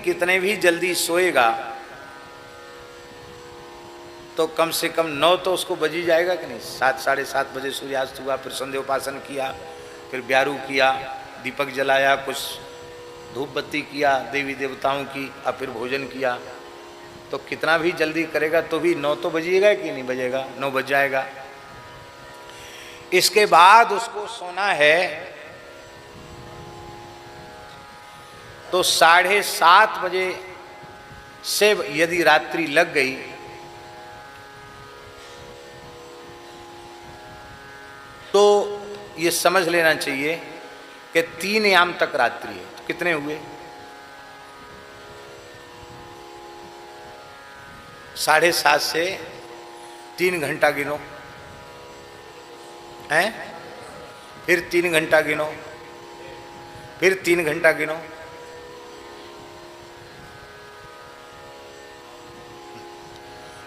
कितने भी जल्दी सोएगा तो कम से कम 9 तो उसको बज ही जाएगा कि नहीं। 7 साढ़े 7 बजे सूर्यास्त हुआ, फिर संध्या उपासन किया, फिर ब्यारू किया, दीपक जलाया, कुछ धूप बत्ती किया देवी देवताओं की, और फिर भोजन किया, तो कितना भी जल्दी करेगा तो भी 9 तो बजिएगा कि नहीं बजेगा, 9 बज जाएगा। इसके बाद उसको सोना है तो 7:30 बजे से यदि रात्रि लग गई तो ये समझ लेना चाहिए कि 3 याम तक रात्रि है। तो कितने हुए? 7:30 से 3 घंटा गिनो, हैं? फिर 3 घंटा गिनो, फिर 3 घंटा गिनो,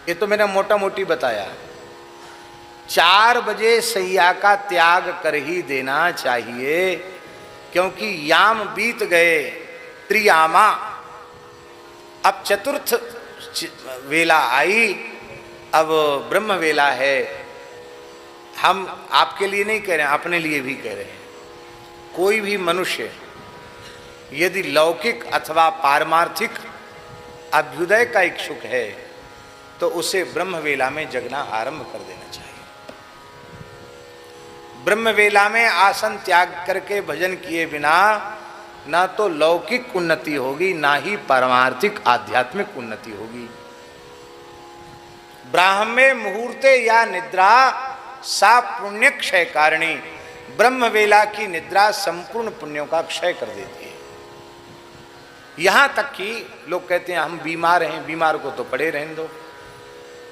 ये तो मैंने मोटा मोटी बताया। 4 बजे सैया का त्याग कर ही देना चाहिए, क्योंकि याम बीत गए, त्रियामा। अब चतुर्थ वेला आई, अब ब्रह्म वेला है। हम आपके लिए नहीं कह रहे हैं, अपने लिए भी कह रहे हैं। कोई भी मनुष्य यदि लौकिक अथवा पारमार्थिक अभ्युदय का इच्छुक है तो उसे ब्रह्म वेला में जगना आरंभ कर देना चाहिए। ब्रह्म वेला में आसन त्याग करके भजन किए बिना ना तो लौकिक उन्नति होगी, ना ही पारमार्थिक आध्यात्मिक उन्नति होगी। ब्राह्मे मुहूर्ते या निद्रा सा पुण्य क्षय कारिणी। ब्रह्म वेला की निद्रा संपूर्ण पुण्यों का क्षय कर देती है। यहां तक कि लोग कहते हैं हम बीमार हैं, बीमार को तो पड़े रहने दो।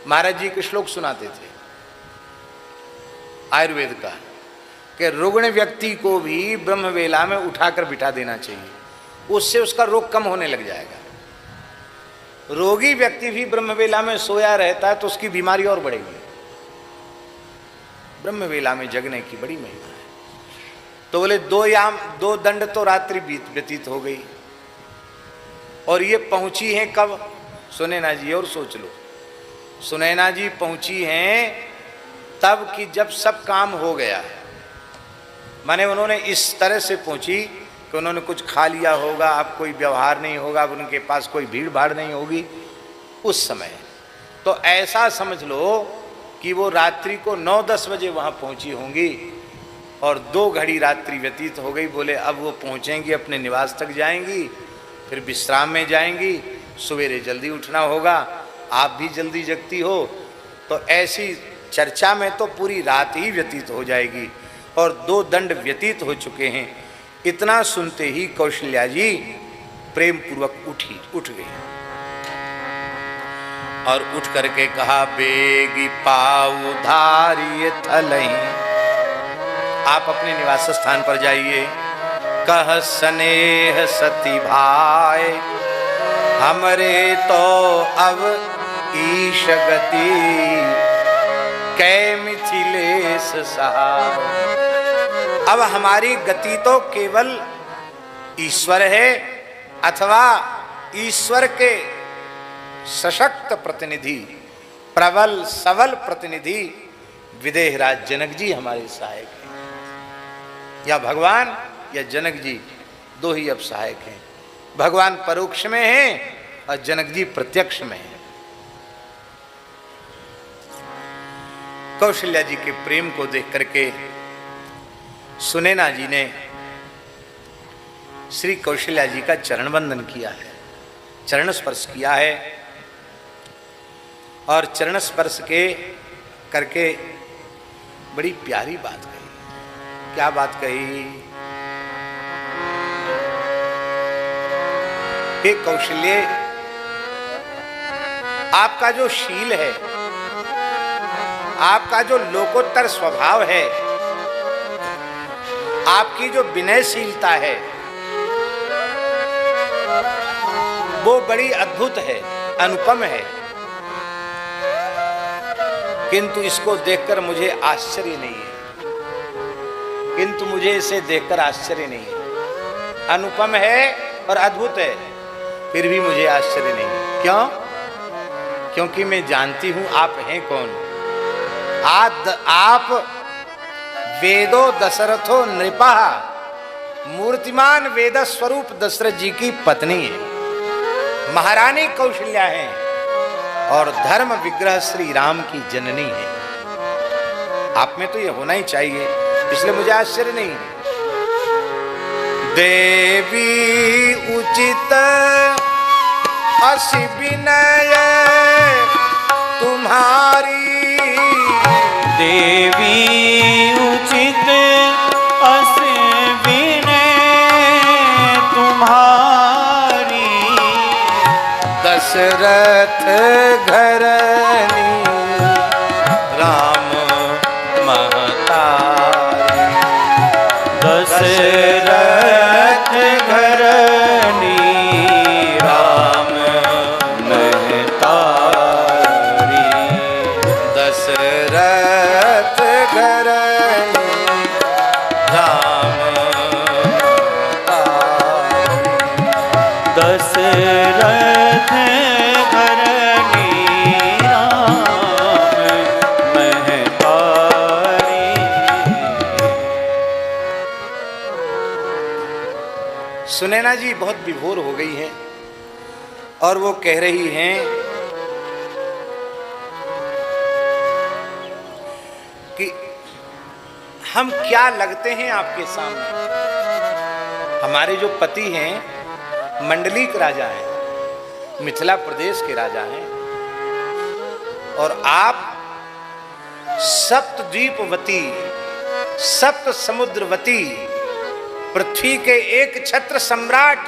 महाराज जी के श्लोक सुनाते थे आयुर्वेद का कि रुग्ण व्यक्ति को भी ब्रह्म वेला में उठाकर बिठा देना चाहिए, उससे उसका रोग कम होने लग जाएगा। रोगी व्यक्ति भी ब्रह्म वेला में सोया रहता है तो उसकी बीमारी और बढ़ेगी। ब्रह्म वेला में जगने की बड़ी महिमा है। तो बोले 2 दंड तो रात्रि व्यतीत हो गई, और ये पहुंची हैं कब? सुनैना जी, और सोच लो, सुनैना जी पहुंची हैं तब कि जब सब काम हो गया। माने उन्होंने इस तरह से पहुंची कि उन्होंने कुछ खा लिया होगा, अब कोई व्यवहार नहीं होगा, अब उनके पास कोई भीड़ भाड़ नहीं होगी उस समय। तो ऐसा समझ लो कि वो रात्रि को 9-10 बजे वहाँ पहुँची होंगी, और 2 घड़ी रात्रि व्यतीत हो गई। बोले अब वो पहुँचेंगी, अपने निवास तक जाएंगी, फिर विश्राम में जाएंगी, सवेरे जल्दी उठना होगा। आप भी जल्दी जगती हो, तो ऐसी चर्चा में तो पूरी रात ही व्यतीत हो जाएगी, और 2 दंड व्यतीत हो चुके हैं। इतना सुनते ही कौशल्या जी प्रेम पूर्वक उठ गई, और उठ करके कहा बेगी पाऊ धारिय थलई। आप अपने निवास स्थान पर जाइए। कह स्नेह सती भाई हमरे तो अब ईश गति कै मिथिलेश सहाय। अब हमारी गति तो केवल ईश्वर है, अथवा ईश्वर के सशक्त प्रतिनिधि, प्रबल सबल प्रतिनिधि विदेहराज जनक जी हमारे सहायक हैं। या भगवान या जनक जी, 2 ही अब सहायक हैं। भगवान परोक्ष में हैं और जनक जी प्रत्यक्ष में हैं। कौशल्या जी के प्रेम को देख करके सुनैना जी ने श्री कौशल्या जी का चरण वंदन किया है, चरण स्पर्श किया है, और चरण स्पर्श के करके बड़ी प्यारी बात कही। क्या बात कही? हे कौशल्य, आपका जो शील है, आपका जो लोकोत्तर स्वभाव है, आपकी जो विनयशीलता है, वो बड़ी अद्भुत है, अनुपम है। किंतु इसको देखकर मुझे आश्चर्य नहीं है, किंतु मुझे इसे देखकर आश्चर्य नहीं है। अनुपम है और अद्भुत है, फिर भी मुझे आश्चर्य नहीं। क्यों? क्योंकि मैं जानती हूं आप हैं कौन। आप वेदो दशरथो नृपा, मूर्तिमान वेद स्वरूप दशरथ जी की पत्नी है, महारानी कौशल्या है और धर्म विग्रह श्री राम की जननी है। आप में तो ये होना ही चाहिए, इसलिए मुझे आश्चर्य नहीं है। देवी उचित असि विनय तुम्हारी, देवी उचित असि विनय तुम्हारी, दशरथ घरनी राम महतारी, दशरथ घरनी राम महतारी, दशरथ घरनी राम महतारी, दशरथ घरनी राम महतारी। सुनैना जी बहुत विभोर हो गई हैं और वो कह रही हैं कि हम क्या लगते हैं आपके सामने। हमारे जो पति हैं मंडलीक राजा हैं, मिथिला प्रदेश के राजा हैं, और आप सप्तद्वीपवती, सप्त समुद्रवती, पृथ्वी के एक छत्र सम्राट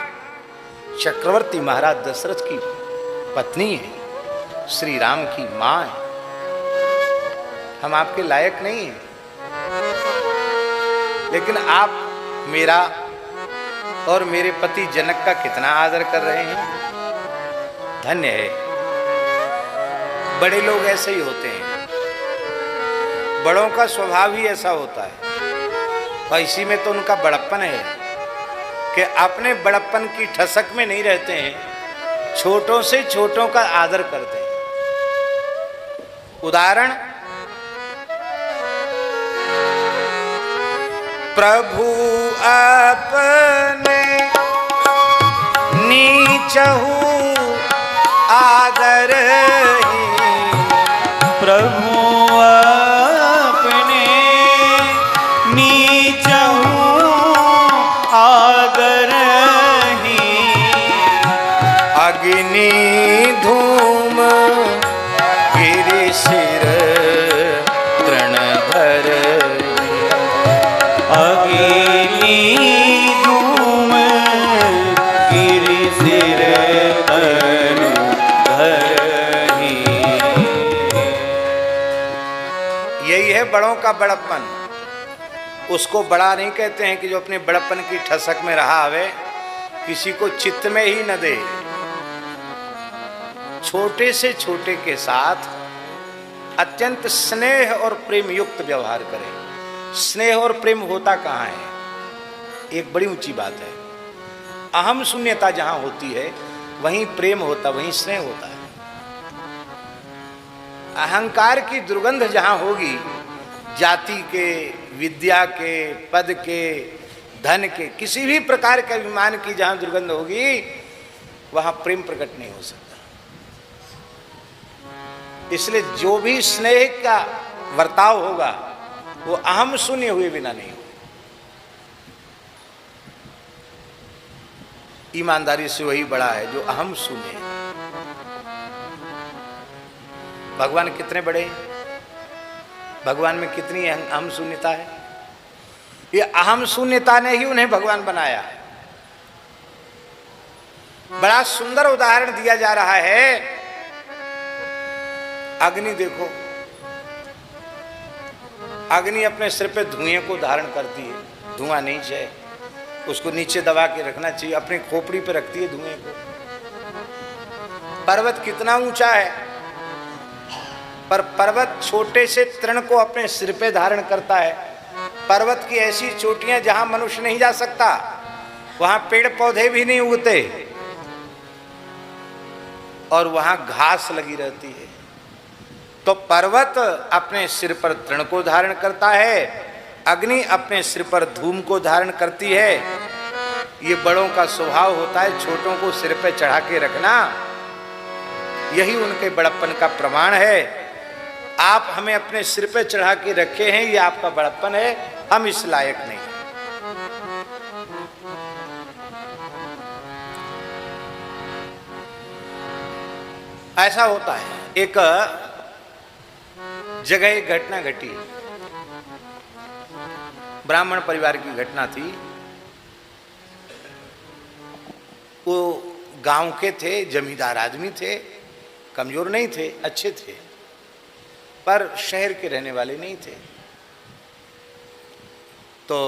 चक्रवर्ती महाराज दशरथ की पत्नी है, श्री राम की मां है। हम आपके लायक नहीं हैं, लेकिन आप मेरा और मेरे पति जनक का कितना आदर कर रहे हैं। धन्य है। बड़े लोग ऐसे ही होते हैं, बड़ों का स्वभाव ही ऐसा होता है, और इसी में तो उनका बड़प्पन है कि अपने बड़प्पन की ठसक में नहीं रहते हैं, छोटों से छोटों का आदर करते हैं। उदाहरण, प्रभु अपने नीचहु आदर ही, प्रभु अपने नीचहु आदर ही, अग्नि धूम गिरि सिर तृणधर, अग्नि धूम गिरि सिर तृणधर ही। यही है बड़ों का बड़प्पन। उसको बड़ा नहीं कहते हैं कि जो अपने बड़प्पन की ठसक में रहा आवे, किसी को चित्त में ही न दे। छोटे से छोटे के साथ अत्यंत स्नेह और प्रेम युक्त व्यवहार करें। स्नेह और प्रेम होता कहाँ है? एक बड़ी ऊंची बात है। अहम शून्यता जहां होती है वहीं प्रेम होता, वहीं स्नेह होता है। अहंकार की दुर्गंध जहां होगी, जाति के, विद्या के, पद के, धन के, किसी भी प्रकार के अभिमान की जहां दुर्गंध होगी, वहां प्रेम प्रकट नहीं हो सकता। इसलिए जो भी स्नेह का वर्ताव होगा वो अहम शून्य हुए बिना नहीं होगा। ईमानदारी से वही बड़ा है जो अहम शून्य है। भगवान कितने बड़े हैं, भगवान में कितनी अहम शून्यता है। ये अहम शून्यता ने ही उन्हें भगवान बनाया। बड़ा सुंदर उदाहरण दिया जा रहा है। अग्नि देखो, अग्नि अपने सिर पे धुएं को धारण करती है, धुआं नहीं चाहिए, उसको नीचे दबा के रखना चाहिए, अपनी खोपड़ी पे रखती है धुएं को। पर्वत कितना ऊंचा है, पर पर्वत छोटे से तृण को अपने सिर पे धारण करता है। पर्वत की ऐसी चोटियां जहां मनुष्य नहीं जा सकता, वहां पेड़ पौधे भी नहीं उगते, और वहां घास लगी रहती है। तो पर्वत अपने सिर पर तृण को धारण करता है, अग्नि अपने सिर पर धूम को धारण करती है। ये बड़ों का स्वभाव होता है छोटों को सिर पे चढ़ा के रखना, यही उनके बड़प्पन का प्रमाण है। आप हमें अपने सिर पे चढ़ा के रखे हैं, ये आपका बड़प्पन है, हम इस लायक नहीं। ऐसा होता है। एक जगह एक घटना घटी, ब्राह्मण परिवार की घटना थी। वो गांव के थे, जमींदार आदमी थे, कमजोर नहीं थे, अच्छे थे, पर शहर के रहने वाले नहीं थे। तो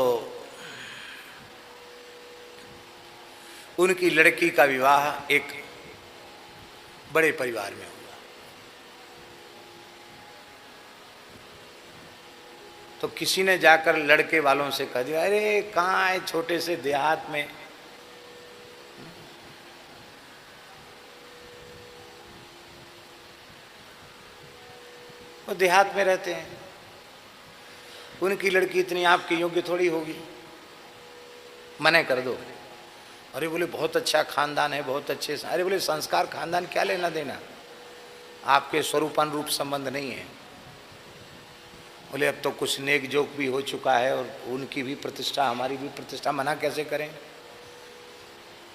उनकी लड़की का विवाह एक बड़े परिवार में हुआ। तो किसी ने जाकर लड़के वालों से कह दिया, अरे कहाँ है छोटे से देहात में, वो देहात में रहते हैं, उनकी लड़की इतनी आपके योग्य थोड़ी होगी, मना कर दो। अरे बोले बहुत अच्छा खानदान है, बहुत अच्छे। अरे बोले संस्कार खानदान क्या लेना देना, आपके स्वरूपानुरूप संबंध नहीं है। बोले अब तो कुछ नेक जोक भी हो चुका है और उनकी भी प्रतिष्ठा हमारी भी प्रतिष्ठा, मना कैसे करें।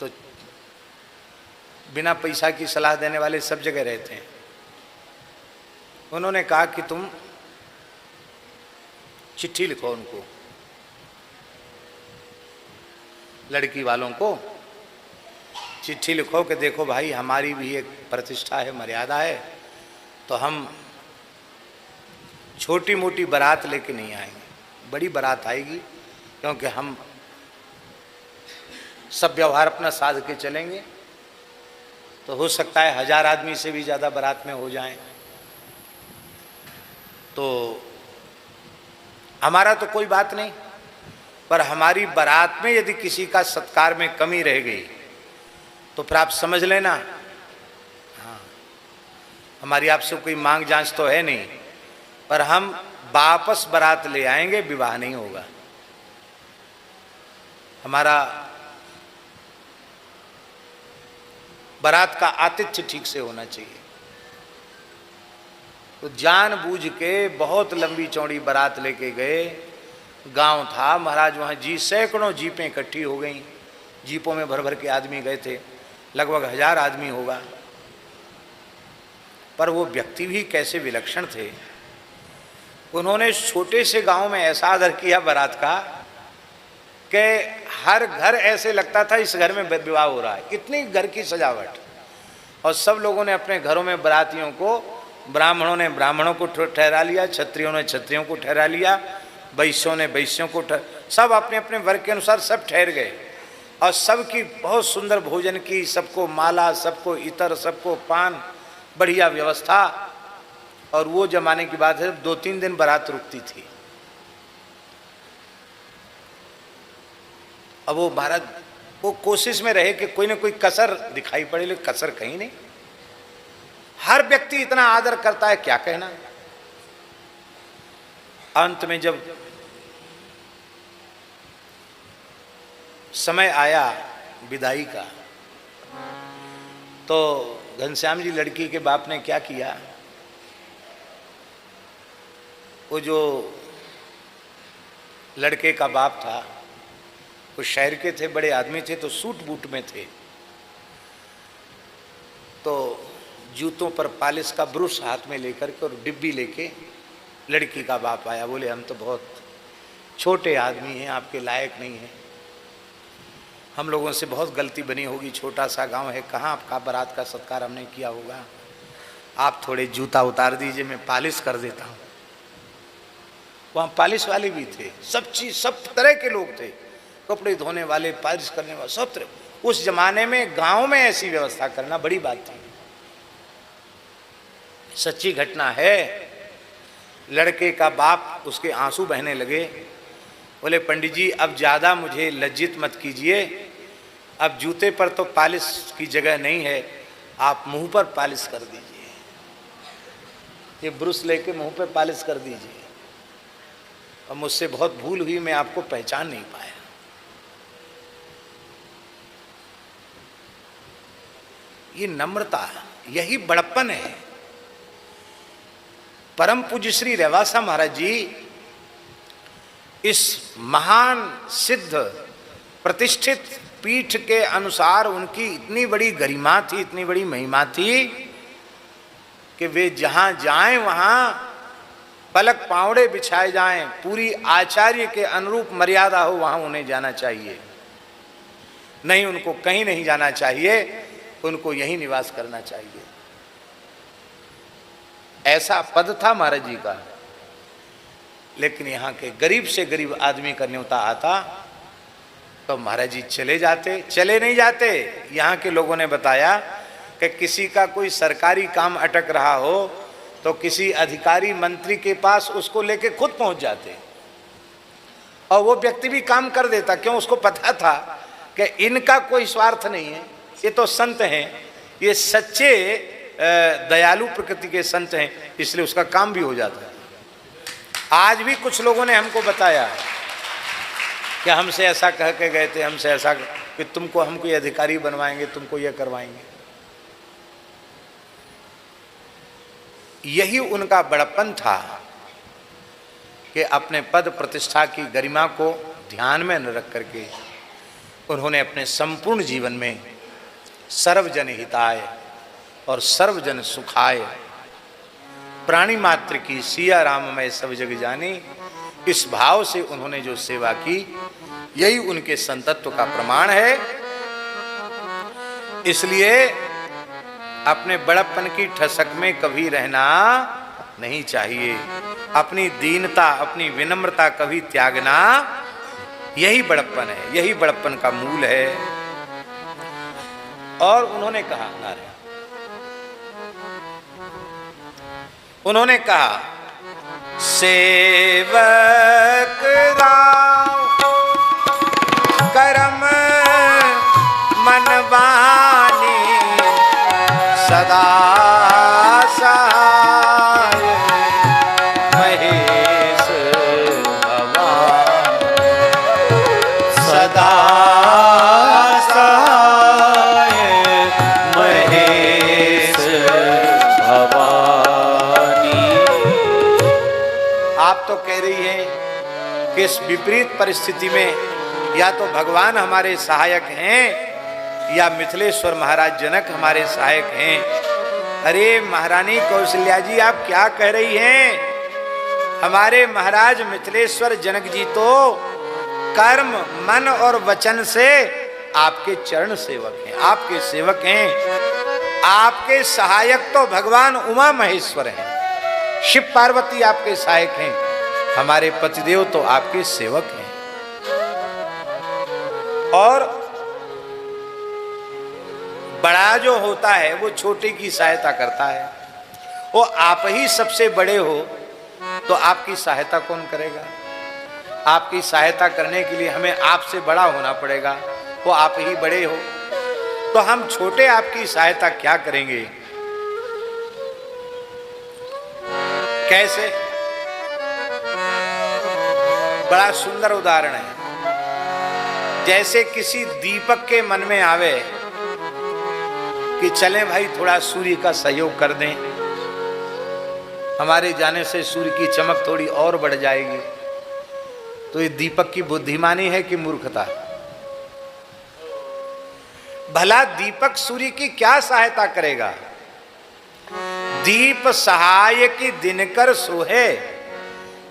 तो बिना पैसा की सलाह देने वाले सब जगह रहते हैं। उन्होंने कहा कि तुम चिट्ठी लिखो उनको, लड़की वालों को चिट्ठी लिखो कि देखो भाई हमारी भी एक प्रतिष्ठा है, मर्यादा है, तो हम छोटी मोटी बारात लेके नहीं आएंगे, बड़ी बारात आएगी, क्योंकि हम सब व्यवहार अपना साध के चलेंगे। तो हो सकता है 1000 आदमी से भी ज़्यादा बारात में हो जाएं। तो हमारा तो कोई बात नहीं, पर हमारी बारात में यदि किसी का सत्कार में कमी रह गई तो फिर आप समझ लेना। हाँ, हमारी आपसे कोई मांग जांच तो है नहीं, पर हम वापस बारात ले आएंगे, विवाह नहीं होगा। हमारा बारात का आतिथ्य ठीक से होना चाहिए। तो जानबूझ के बहुत लंबी चौड़ी बारात लेके गए। गांव था महाराज, वहाँ सैकड़ों जीपें इकट्ठी हो गई, जीपों में भर भर के आदमी गए थे, लगभग 1000 आदमी होगा। पर वो व्यक्ति भी कैसे विलक्षण थे। उन्होंने छोटे से गांव में ऐसा आदर किया बारात का कि हर घर ऐसे लगता था इस घर में विवाह हो रहा है, इतनी घर की सजावट। और सब लोगों ने अपने घरों में बारातियों को, ब्राह्मणों ने ब्राह्मणों को ठहरा लिया, क्षत्रियों ने क्षत्रियों को ठहरा लिया, वैश्यों ने वैश्यों को सब अपने अपने वर्ग के अनुसार सब ठहर गए। और सबकी बहुत सुंदर भोजन की, सबको माला, सबको इतर, सबको पान, बढ़िया व्यवस्था। और वो जमाने की बात है, 2-3 दिन बारात रुकती थी। अब वो भारत वो कोशिश में रहे कि कोई ना कोई कसर दिखाई पड़े, लेकिन कसर कहीं नहीं। हर व्यक्ति इतना आदर करता है, क्या कहना। अंत में जब समय आया विदाई का, तो घनश्याम जी लड़की के बाप ने क्या किया, वो जो लड़के का बाप था वो शहर के थे, बड़े आदमी थे, तो सूट बूट में थे। तो जूतों पर पालिश का ब्रुश हाथ में लेकर के और डिब्बी लेके लड़की का बाप आया। बोले हम तो बहुत छोटे आदमी हैं, आपके लायक नहीं हैं, हम लोगों से बहुत गलती बनी होगी, छोटा सा गांव है, कहाँ आपका बारात का सत्कार हमने किया होगा, आप थोड़े जूता उतार दीजिए, मैं पालिश कर देता हूँ। वहाँ पालिश वाले भी थे, सब चीज़, सब तरह के लोग थे, कपड़े धोने वाले, पालिश करने वाले, सब तरह। उस जमाने में गांव में ऐसी व्यवस्था करना बड़ी बात थी। सच्ची घटना है। लड़के का बाप, उसके आंसू बहने लगे। बोले पंडित जी अब ज़्यादा मुझे लज्जित मत कीजिए, अब जूते पर तो पालिश की जगह नहीं है, आप मुंह पर पालिश कर दीजिए, ये ब्रश लेके मुंह पे पालिश कर दीजिए। और मुझसे बहुत भूल हुई, मैं आपको पहचान नहीं पाया। ये नम्रता, यही बड़प्पन है। परम पूज्य श्री रेवासा महाराज जी इस महान सिद्ध प्रतिष्ठित पीठ के अनुसार उनकी इतनी बड़ी गरिमा थी, इतनी बड़ी महिमा थी कि वे जहां जाएं वहां पलक पावड़े बिछाए जाएं, पूरी आचार्य के अनुरूप मर्यादा हो वहां उन्हें जाना चाहिए। नहीं, उनको कहीं नहीं जाना चाहिए, उनको यहीं निवास करना चाहिए। ऐसा पद था महाराज जी का। लेकिन यहाँ के गरीब से गरीब आदमी का न्योता आता तो महाराज जी चले जाते, चले नहीं जाते। यहाँ के लोगों ने बताया कि किसी का कोई सरकारी काम अटक रहा हो तो किसी अधिकारी मंत्री के पास उसको लेके खुद पहुंच जाते और वो व्यक्ति भी काम कर देता। क्यों? उसको पता था कि इनका कोई स्वार्थ नहीं है, ये तो संत हैं, ये सच्चे दयालु प्रकृति के संत हैं, इसलिए उसका काम भी हो जाता है। आज भी कुछ लोगों ने हमको बताया कि हमसे ऐसा कह के गए थे, हमसे ऐसा कि तुमको हम कोई अधिकारी बनवाएंगे, तुमको यह करवाएंगे। यही उनका बड़प्पन था कि अपने पद प्रतिष्ठा की गरिमा को ध्यान में न रख करके उन्होंने अपने संपूर्ण जीवन में सर्वजन हिताय और सर्वजन सुखाय, प्राणी मात्र की सिया राम मैं सब जग जानी, इस भाव से उन्होंने जो सेवा की, यही उनके संतत्व का प्रमाण है। इसलिए अपने बड़प्पन की ठसक में कभी रहना नहीं चाहिए। अपनी दीनता, अपनी विनम्रता कभी त्यागना, यही बड़प्पन है, यही बड़प्पन का मूल है। और उन्होंने कहा, उन्होंने कहा, सेवक राम करम मन बानी सदा सहाय महेश भवान सदा सहाय महेश भवानी। आप तो कह रही हैं कि इस विपरीत परिस्थिति में या तो भगवान हमारे सहायक हैं या मिथिलेश्वर महाराज जनक हमारे सहायक हैं। अरे महारानी कौशल्या जी, आप क्या कह रही हैं? हमारे महाराज मिथिलेश्वर जनक जी तो कर्म, मन और वचन से आपके चरण सेवक हैं, आपके सेवक हैं। आपके सहायक तो भगवान उमा महेश्वर हैं, शिव पार्वती आपके सहायक हैं। हमारे पतिदेव तो आपके सेवक हैं। और बड़ा जो होता है वो छोटे की सहायता करता है। वो आप ही सबसे बड़े हो तो आपकी सहायता कौन करेगा? आपकी सहायता करने के लिए हमें आपसे बड़ा होना पड़ेगा। वो आप ही बड़े हो तो हम छोटे आपकी सहायता क्या करेंगे? कैसे? बड़ा सुंदर उदाहरण है। जैसे किसी दीपक के मन में आवे कि चलें भाई थोड़ा सूर्य का सहयोग कर दें, हमारे जाने से सूर्य की चमक थोड़ी और बढ़ जाएगी। तो ये दीपक की बुद्धिमानी है कि मूर्खता? भला दीपक सूर्य की क्या सहायता करेगा? दीप सहाय की दिनकर सोहे,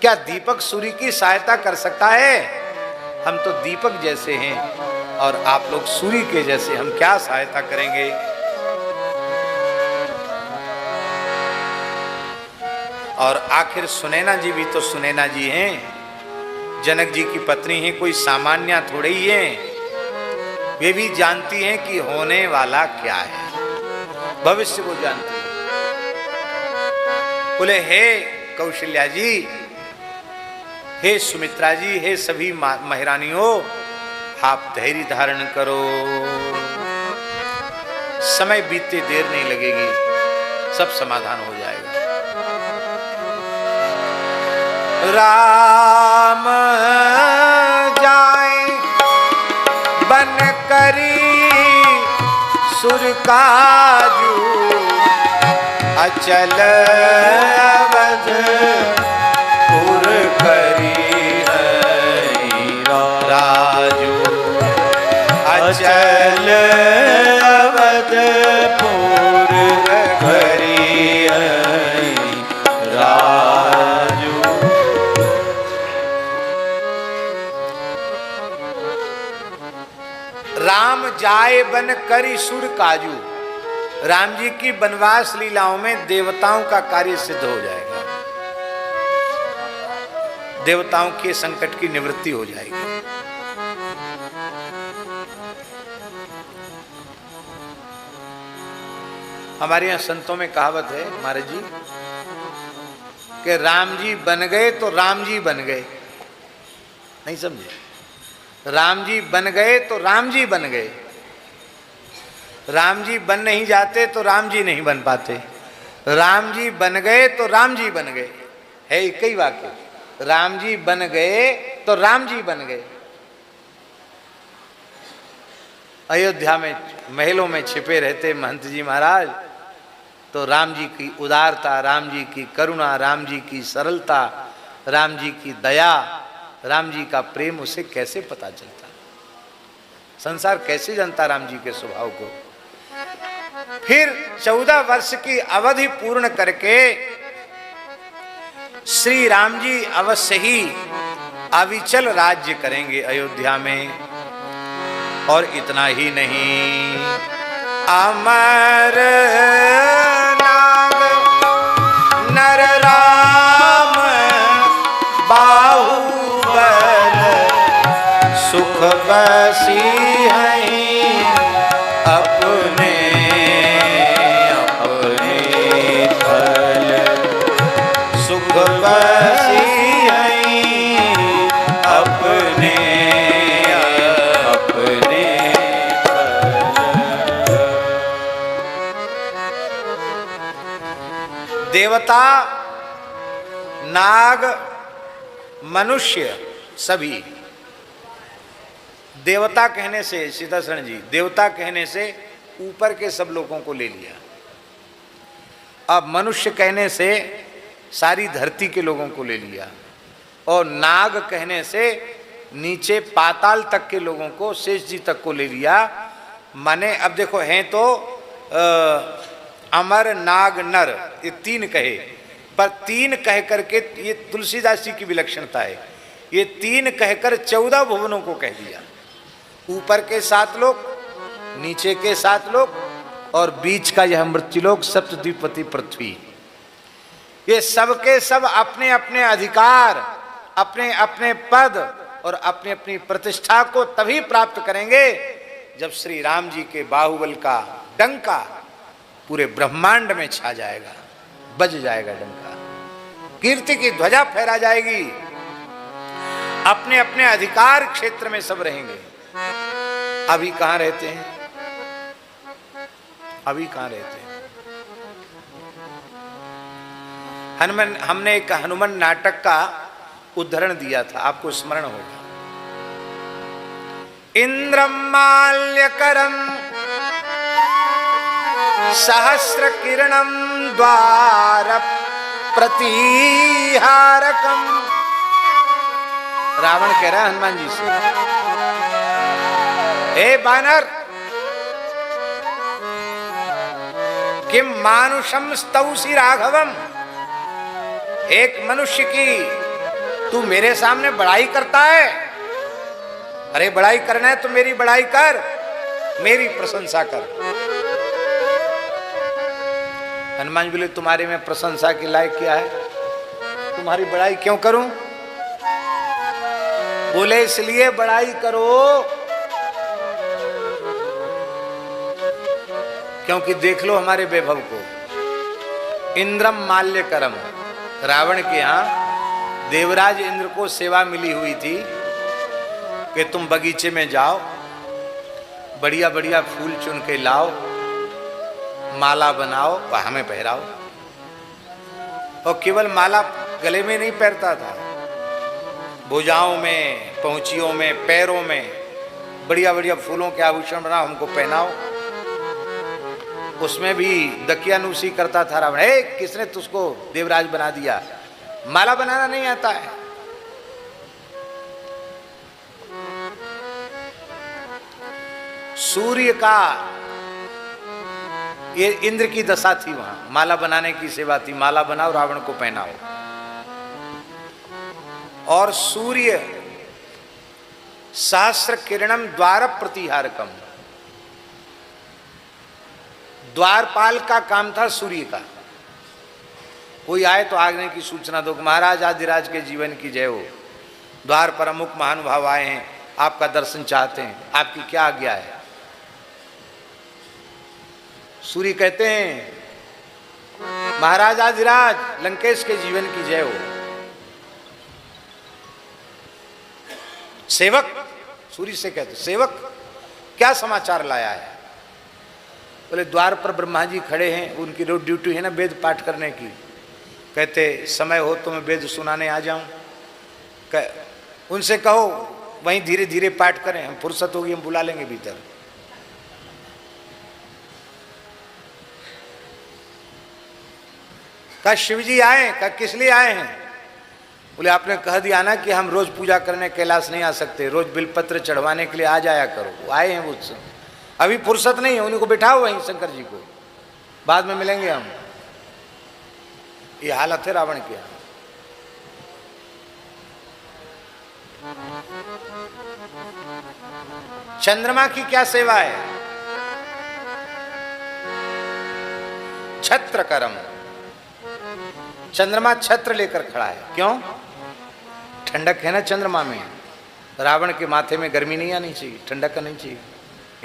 क्या दीपक सूर्य की सहायता कर सकता है? हम तो दीपक जैसे हैं और आप लोग सूर्य के जैसे, हम क्या सहायता करेंगे? और आखिर सुनैना जी भी तो सुनैना जी हैं, जनक जी की पत्नी हैं, कोई सामान्य थोड़े ही हैं। वे भी जानती हैं कि होने वाला क्या है, भविष्य को जानती हैं। बोले, हे कौशल्या जी, हे सुमित्रा जी, हे सभी महारानियों, आप धैर्य धारण करो। समय बीतते देर नहीं लगेगी, सब समाधान हो जाएगा। राम जाए बन करी सुर काजू, अचल अवध पुर करी राजू, अचल अवधपुर करी राजू। राम जाए बन करी सुर काजू, राम जी की वनवास लीलाओं में देवताओं का कार्य सिद्ध हो जाएगा, देवताओं के संकट की निवृत्ति हो जाएगी। हमारे यहां संतों में कहावत है महाराज जी कि राम जी बन गए तो राम जी बन गए, नहीं समझे? राम जी बन गए तो राम जी बन गए, राम जी बन नहीं जाते तो राम जी नहीं बन पाते, राम जी बन गए तो राम जी बन गए, है एक ही वाक्य, राम जी बन गए तो राम जी बन गए। अयोध्या में महलों में छिपे रहते महंत जी महाराज, तो राम जी की उदारता, राम जी की करुणा, राम जी की सरलता, राम जी की दया, राम जी का प्रेम उसे कैसे पता चलता, संसार कैसे जानता राम जी के स्वभाव को। फिर 14 वर्ष की अवधि पूर्ण करके श्री राम जी अवश्य ही अविचल राज्य करेंगे अयोध्या में। और इतना ही नहीं, अमर नाग नर राम बाहुबल, सुख बसी हैं अपने अपने थल, सुख बसी हैं अपने अपने थल। देवता, नाग, मनुष्य सभी, देवता कहने से सीताशरण जी, देवता कहने से ऊपर के सब लोगों को ले लिया, अब मनुष्य कहने से सारी धरती के लोगों को ले लिया, और नाग कहने से नीचे पाताल तक के लोगों को, शेष जी तक को ले लिया। माने अब देखो हैं तो अमर नाग नर, ये 3 कहे, पर 3 कह करके ये तुलसीदास जी की विलक्षणता है, ये 3 कहकर 14 भुवनों को कह दिया, ऊपर के 7 लोग, नीचे के 7 लोग, और बीच का यह मृत्युलोक सप्तद्वीपति पृथ्वी, ये सब के सब अपने अपने अधिकार, अपने अपने पद और अपनी अपनी प्रतिष्ठा को तभी प्राप्त करेंगे जब श्री राम जी के बाहुबल का डंका पूरे ब्रह्मांड में छा जाएगा, बज जाएगा डंका, कीर्ति की ध्वजा फहरा जाएगी, अपने अपने अधिकार क्षेत्र में सब रहेंगे। अभी कहां रहते हैं, अभी कहां रहते हैं? हनुमान, हमने एक हनुमान नाटक का उदाहरण दिया था, आपको स्मरण होगा। इंद्रम माल्यकरम सहस्र किरणम द्वार प्रतिहारकम, रावण कह रहा है हनुमान जी से, हे बानर, किम मानुषम स्तौसी राघवम, एक मनुष्य की तू मेरे सामने बड़ाई करता है? अरे बड़ाई करना है तो मेरी बड़ाई कर, मेरी प्रशंसा कर। हनुमान बोले तुम्हारे में प्रशंसा के लायक क्या है, तुम्हारी बड़ाई क्यों करूं? बोले इसलिए बड़ाई करो क्योंकि देख लो हमारे वैभव को। इंद्रम माल्यकरम, रावण के यहां देवराज इंद्र को सेवा मिली हुई थी कि तुम बगीचे में जाओ, बढ़िया बढ़िया फूल चुन के लाओ माला बनाओ व हमें पहराओ। और केवल माला गले में नहीं पहनता था, भुजाओं में, पहुंचियों में, पैरों में बढ़िया बढ़िया फूलों के आभूषण बनाओ, हमको पहनाओ। उसमें भी दकियानूसी करता था रावण, किसने तुझको देवराज बना दिया, माला बनाना नहीं आता है। सूर्य का, ये इंद्र की दशा थी, वहां माला बनाने की सेवा थी, माला बनाओ रावण को पहनाओ। और सूर्य सहस्र किरणम द्वार प्रतिहारकम, द्वारपाल का काम था सूर्य का। कोई आए तो आगने की सूचना दो, महाराज आदिराज के जीवन की जय हो, द्वार पर अमुक महानुभाव आए हैं, आपका दर्शन चाहते हैं, आपकी क्या आज्ञा है। सूर्य कहते हैं महाराज आदिराज लंकेश के जीवन की जय हो। सेवक सूर्य से कहते, सेवक क्या समाचार लाया है। बोले द्वार पर ब्रह्मा जी खड़े हैं, उनकी रोज ड्यूटी है ना वेद पाठ करने की। कहते समय हो तो मैं वेद सुनाने आ जाऊं। उनसे कहो वहीं धीरे धीरे पाठ करें, हम फुर्सत होगी हम बुला लेंगे भीतर। कहा शिव जी आए, कहा किस लिए आए हैं। बोले आपने कह दिया ना कि हम रोज पूजा करने कैलाश नहीं आ सकते, रोज बिलपत्र चढ़वाने के लिए आ जाया करो। वो आए हैं, वो अभी फुर्सत नहीं है, उन्हीं को बिठाओ वहीं शंकर जी को, बाद में मिलेंगे हम। ये हालत है रावण की। चंद्रमा की क्या सेवा है, छत्र करम। चंद्रमा छत्र लेकर खड़ा है, क्यों, ठंडक है ना चंद्रमा में। रावण के माथे में गर्मी नहीं आनी चाहिए, ठंडक नहीं चाहिए,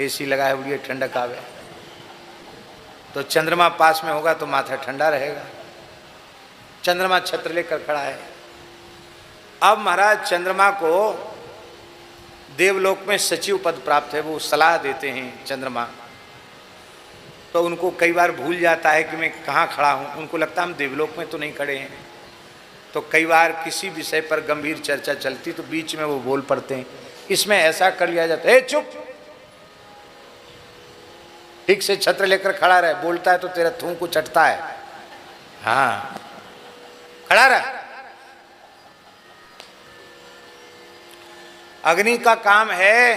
एसी लगाए हुए ठंडक आवे। तो चंद्रमा पास में होगा तो माथा ठंडा रहेगा। चंद्रमा छत्र लेकर खड़ा है। अब महाराज चंद्रमा को देवलोक में सचिव पद प्राप्त है, वो सलाह देते हैं चंद्रमा। तो उनको कई बार भूल जाता है कि मैं कहाँ खड़ा हूँ, उनको लगता है हम देवलोक में तो नहीं खड़े हैं। तो कई बार किसी विषय पर गंभीर चर्चा चलती तो बीच में वो बोल पड़ते हैं। इसमें ऐसा कर लिया जाता है, चुप, ठीक से छत्र लेकर खड़ा रहे, बोलता है तो तेरा थूं को चटता है। हाँ खड़ा रहा। अग्नि का काम है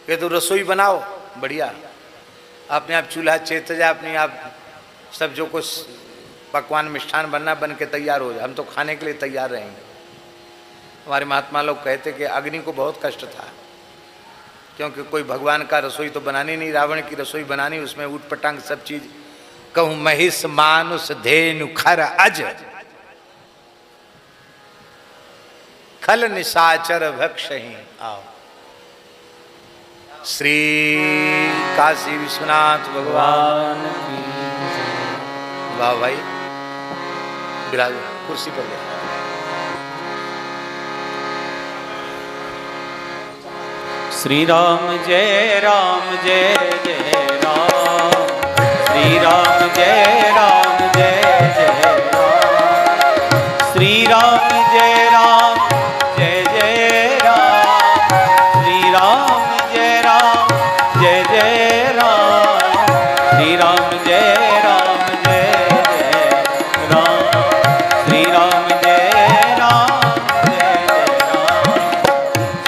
कि तो रसोई बनाओ बढ़िया, अपने आप चूल्हा चेत जाए, अपने आप सब जो कुछ पकवान मिष्ठान बनना बन के तैयार हो जाए, हम तो खाने के लिए तैयार रहेंगे। हमारे महात्मा लोग कहते कि अग्नि को बहुत कष्ट था, क्योंकि कोई भगवान का रसोई तो बनानी नहीं, रावण की रसोई बनानी, उसमें ऊट पटांग सब चीज। कहूँ महिष मानुष धेनु खर अज, खल निशाचर भक्षहि। आओ श्री काशी विश्वनाथ भगवान की। वाह भाई, विराज कुर्सी पर गया। श्री राम जय राम जय जय राम, श्री राम जय राम जय जय राम, श्री राम जय राम जय जय राम, श्री राम जय राम जय जय राम, श्री राम जय राम जय जय राम, श्री राम जय राम जय जय राम,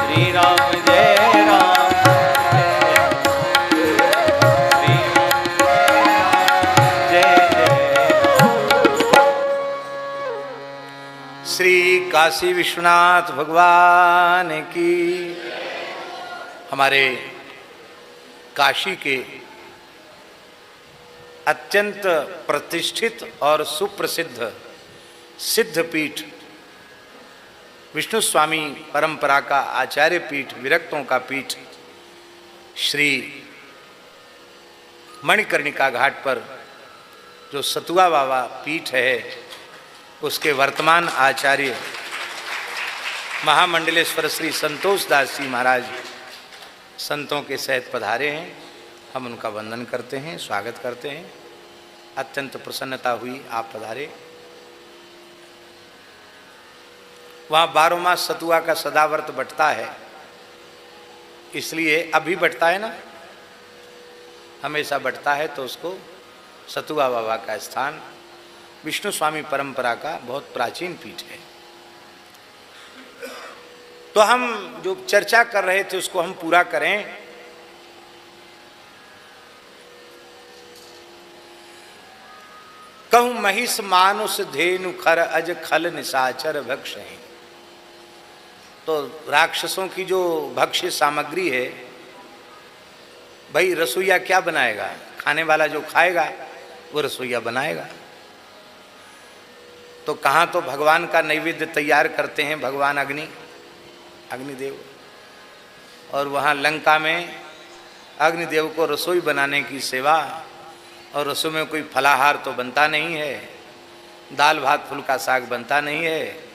श्री राम जय काशी विश्वनाथ भगवान की। हमारे काशी के अत्यंत प्रतिष्ठित और सुप्रसिद्ध सिद्धपीठ विष्णु स्वामी परंपरा का आचार्य पीठ, विरक्तों का पीठ, श्री मणिकर्णिका घाट पर जो सतुआ बाबा पीठ है, उसके वर्तमान आचार्य महामंडलेश्वर श्री संतोष दास जी महाराज संतों के सहित पधारे हैं। हम उनका वंदन करते हैं, स्वागत करते हैं। अत्यंत प्रसन्नता हुई, आप पधारे। वहाँ 12 मास सतुआ का सदाव्रत बटता है, इसलिए अभी बटता है ना, हमेशा बटता है, तो उसको सतुआ बाबा का स्थान विष्णु स्वामी परंपरा का बहुत प्राचीन पीठ है। तो हम जो चर्चा कर रहे थे उसको हम पूरा करें। कहूं महिष मानुष धेनु खर अज खल निशाचर भक्ष हैं। तो राक्षसों की जो भक्ष्य सामग्री है, भाई रसोईया क्या बनाएगा? खाने वाला जो खाएगा वो रसोईया बनाएगा। तो कहाँ तो भगवान का नैवेद्य तैयार करते हैं भगवान अग्निदेव, और वहाँ लंका में अग्निदेव को रसोई बनाने की सेवा, और रसोई में कोई फलाहार तो बनता नहीं है, दाल भात फुल्का साग बनता नहीं है।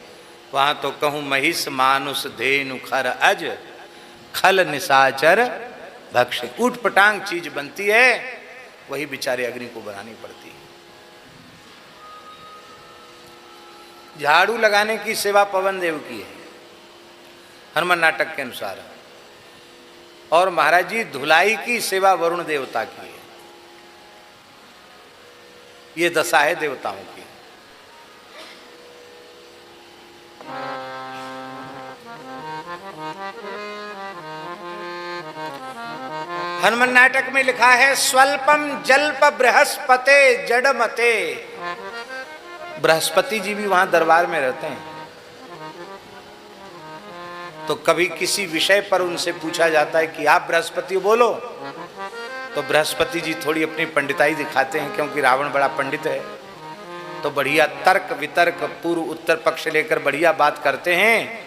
वहाँ तो कहूँ महिष मानुष धेनु खर अज खल निशाचर भक्ष, ऊट पटांग चीज बनती है, वही बेचारे अग्नि को बनानी पड़ती है। झाड़ू लगाने की सेवा पवन देव की है हनुमान नाटक के अनुसार, और महाराज जी धुलाई की सेवा वरुण देवता की है। ये दशा है देवताओं की। हनुमान नाटक में लिखा है स्वल्पम जल्प बृहस्पते जड़मते। बृहस्पति जी भी वहां दरबार में रहते हैं। तो कभी किसी विषय पर उनसे पूछा जाता है कि आप बृहस्पति बोलो, तो बृहस्पति जी थोड़ी अपनी पंडिताई दिखाते हैं, क्योंकि रावण बड़ा पंडित है, तो बढ़िया तर्क वितर्क पूर्व उत्तर पक्ष लेकर बढ़िया बात करते हैं।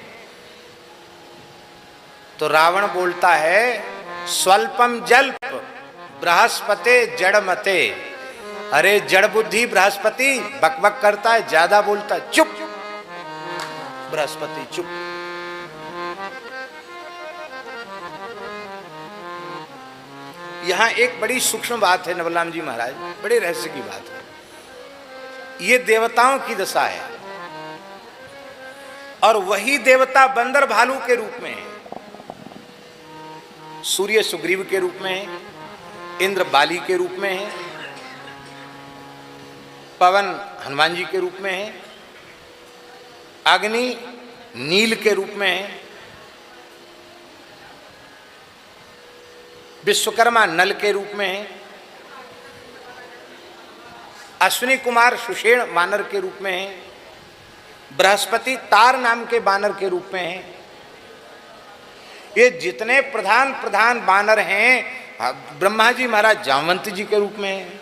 तो रावण बोलता है स्वल्पम जल्प बृहस्पते जड़मते। अरे जड़ बुद्धि बृहस्पति बकबक करता है, ज्यादा बोलता है, चुप बृहस्पति चुप। यहां एक बड़ी सूक्ष्म बात है नवलराम जी महाराज, बड़े रहस्य की बात है। ये देवताओं की दशा है, और वही देवता बंदर भालू के रूप में है, सूर्य सुग्रीव के रूप में है, इंद्र बाली के रूप में है, पवन हनुमान जी के रूप में है, अग्नि नील के रूप में है, विश्वकर्मा नल के रूप में है, अश्विनी कुमार सुषेण वानर के रूप में है, बृहस्पति तार नाम के बानर के रूप में है। ये जितने प्रधान प्रधान बानर हैं, ब्रह्मा जी महाराज जामवंत जी के रूप में है।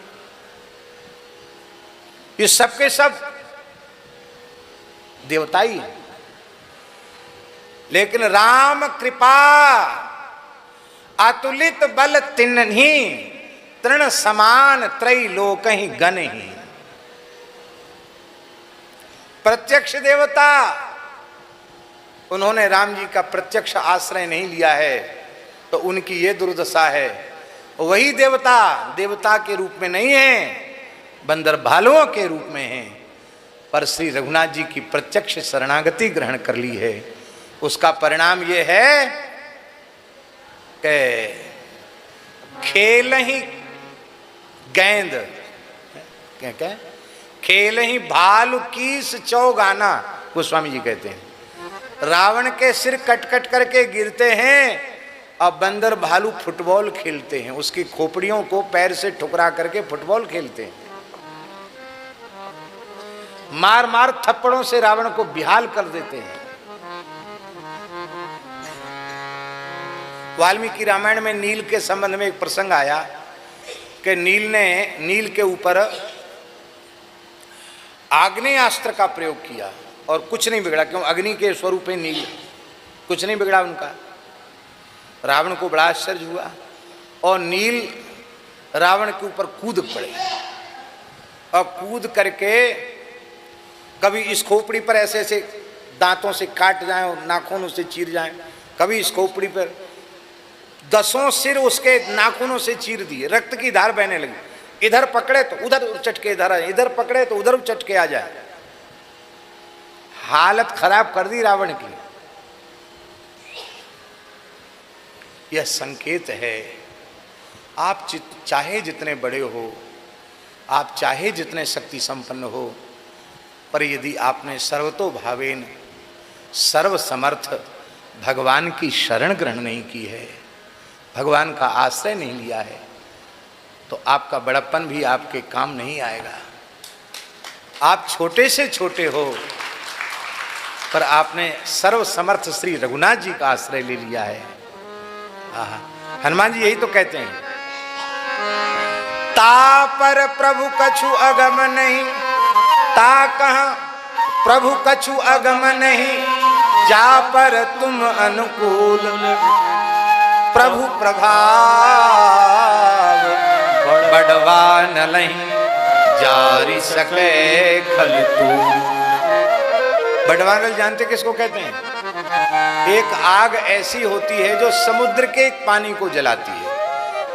ये सब के सब देवताई हैं। लेकिन राम कृपा अतुलित बल तिन्हि तृण समान त्रैलोक ही गण ही। प्रत्यक्ष देवता, उन्होंने राम जी का प्रत्यक्ष आश्रय नहीं लिया है, तो उनकी ये दुर्दशा है। वही देवता देवता के रूप में नहीं है, बंदर भालुओं के रूप में है, पर श्री रघुनाथ जी की प्रत्यक्ष शरणागति ग्रहण कर ली है। उसका परिणाम ये है कि खेल ही गेंद क्या खेल ही भालू कीस चौगाना, गोस्वामी जी कहते हैं। रावण के सिर कट कट करके गिरते हैं, और बंदर भालू फुटबॉल खेलते हैं, उसकी खोपड़ियों को पैर से ठुकरा करके फुटबॉल खेलते हैं। मार मार थप्पड़ों से रावण को बेहाल कर देते हैं। वाल्मीकि रामायण में नील के संबंध में एक प्रसंग आया कि नील के ऊपर आग्नेयास्त्र का प्रयोग किया और कुछ नहीं बिगड़ा, क्यों? अग्नि के स्वरूप है नील, कुछ नहीं बिगड़ा उनका। रावण को बड़ा आश्चर्य हुआ, और नील रावण के ऊपर कूद पड़े, और कूद करके कभी इस खोपड़ी पर ऐसे ऐसे दांतों से काट जाएं और नाखूनों से चीर जाएं, कभी इस खोपड़ी पर 10 सिर उसके नाखूनों से चीर दिए, रक्त की धार बहने लगी। इधर पकड़े तो उधर उचट के इधर आए, इधर पकड़े तो उधर उचट के आ जाए। हालत खराब कर दी रावण की। यह संकेत है, आप चाहे जितने बड़े हो, आप चाहे जितने शक्ति संपन्न हो, पर यदि आपने सर्वतोभावेन सर्वसमर्थ भगवान की शरण ग्रहण नहीं की है, भगवान का आश्रय नहीं लिया है, तो आपका बड़प्पन भी आपके काम नहीं आएगा। आप छोटे से छोटे हो, पर आपने सर्वसमर्थ श्री रघुनाथ जी का आश्रय ले लिया है। हनुमान जी यही तो कहते हैं, ता पर प्रभु कछु अगम नहीं, ता कहाँ प्रभु कछु अगम नहीं, जा पर तुम अनुकूल, प्रभु प्रभाव बड़वा न लहीं, जारी सके खल तू। बड़वानल जानते किसको कहते हैं? एक आग ऐसी होती है जो समुद्र के पानी को जलाती है,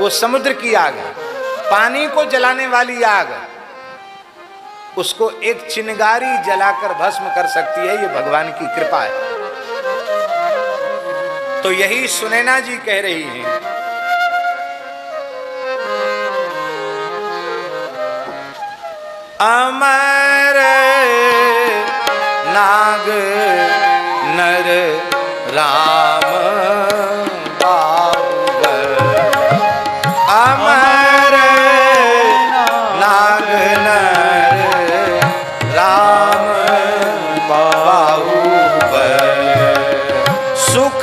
वो समुद्र की आग है। पानी को जलाने वाली आग, उसको एक चिंगारी जलाकर भस्म कर सकती है, ये भगवान की कृपा है। तो यही सुनैना जी कह रही हैं, अमर नाग नर राम बाहुबल, अमर नाग नर राम बाहुबल, सुख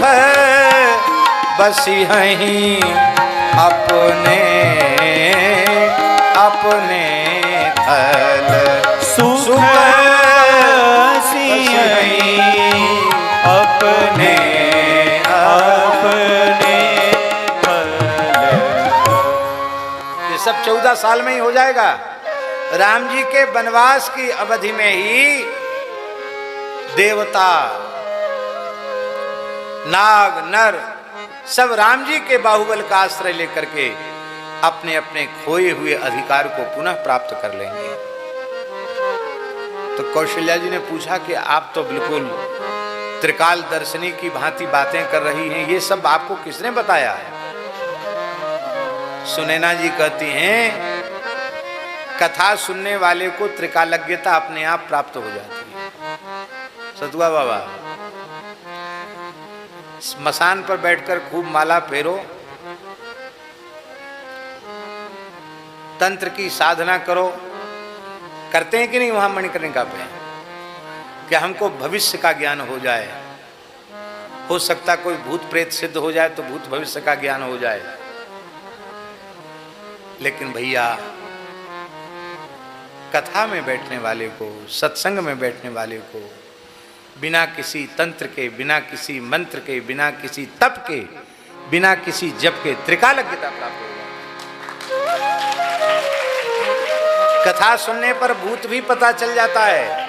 बसी हैं अपने अपने थल, सुख अपने अपने फल। ये सब 14 साल में ही हो जाएगा। राम जी के वनवास की अवधि में ही देवता नाग नर सब राम जी के बाहुबल का आश्रय लेकर के अपने अपने खोए हुए अधिकार को पुनः प्राप्त कर लेंगे। तो कौशल्या जी ने पूछा कि आप तो बिल्कुल त्रिकाल दर्शनी की भांति बातें कर रही हैं, ये सब आपको किसने बताया है? सुनैना जी कहती हैं, कथा सुनने वाले को त्रिकालज्ञता अपने आप प्राप्त हो जाती है। सतुआ बाबा, स्मशान पर बैठकर खूब माला फेरो, तंत्र की साधना करो, करते हैं कि नहीं वहां मणिकर्णिका पे, कि हमको भविष्य का ज्ञान हो जाए। हो सकता कोई भूत प्रेत सिद्ध हो जाए तो भूत भविष्य का ज्ञान हो जाए। लेकिन भैया, कथा में बैठने वाले को, सत्संग में बैठने वाले को, बिना किसी तंत्र के, बिना किसी मंत्र के, बिना किसी तप के, बिना किसी जप के त्रिकालज्ञता प्राप्त हो जाती। कथा सुनने पर भूत भी पता चल जाता है,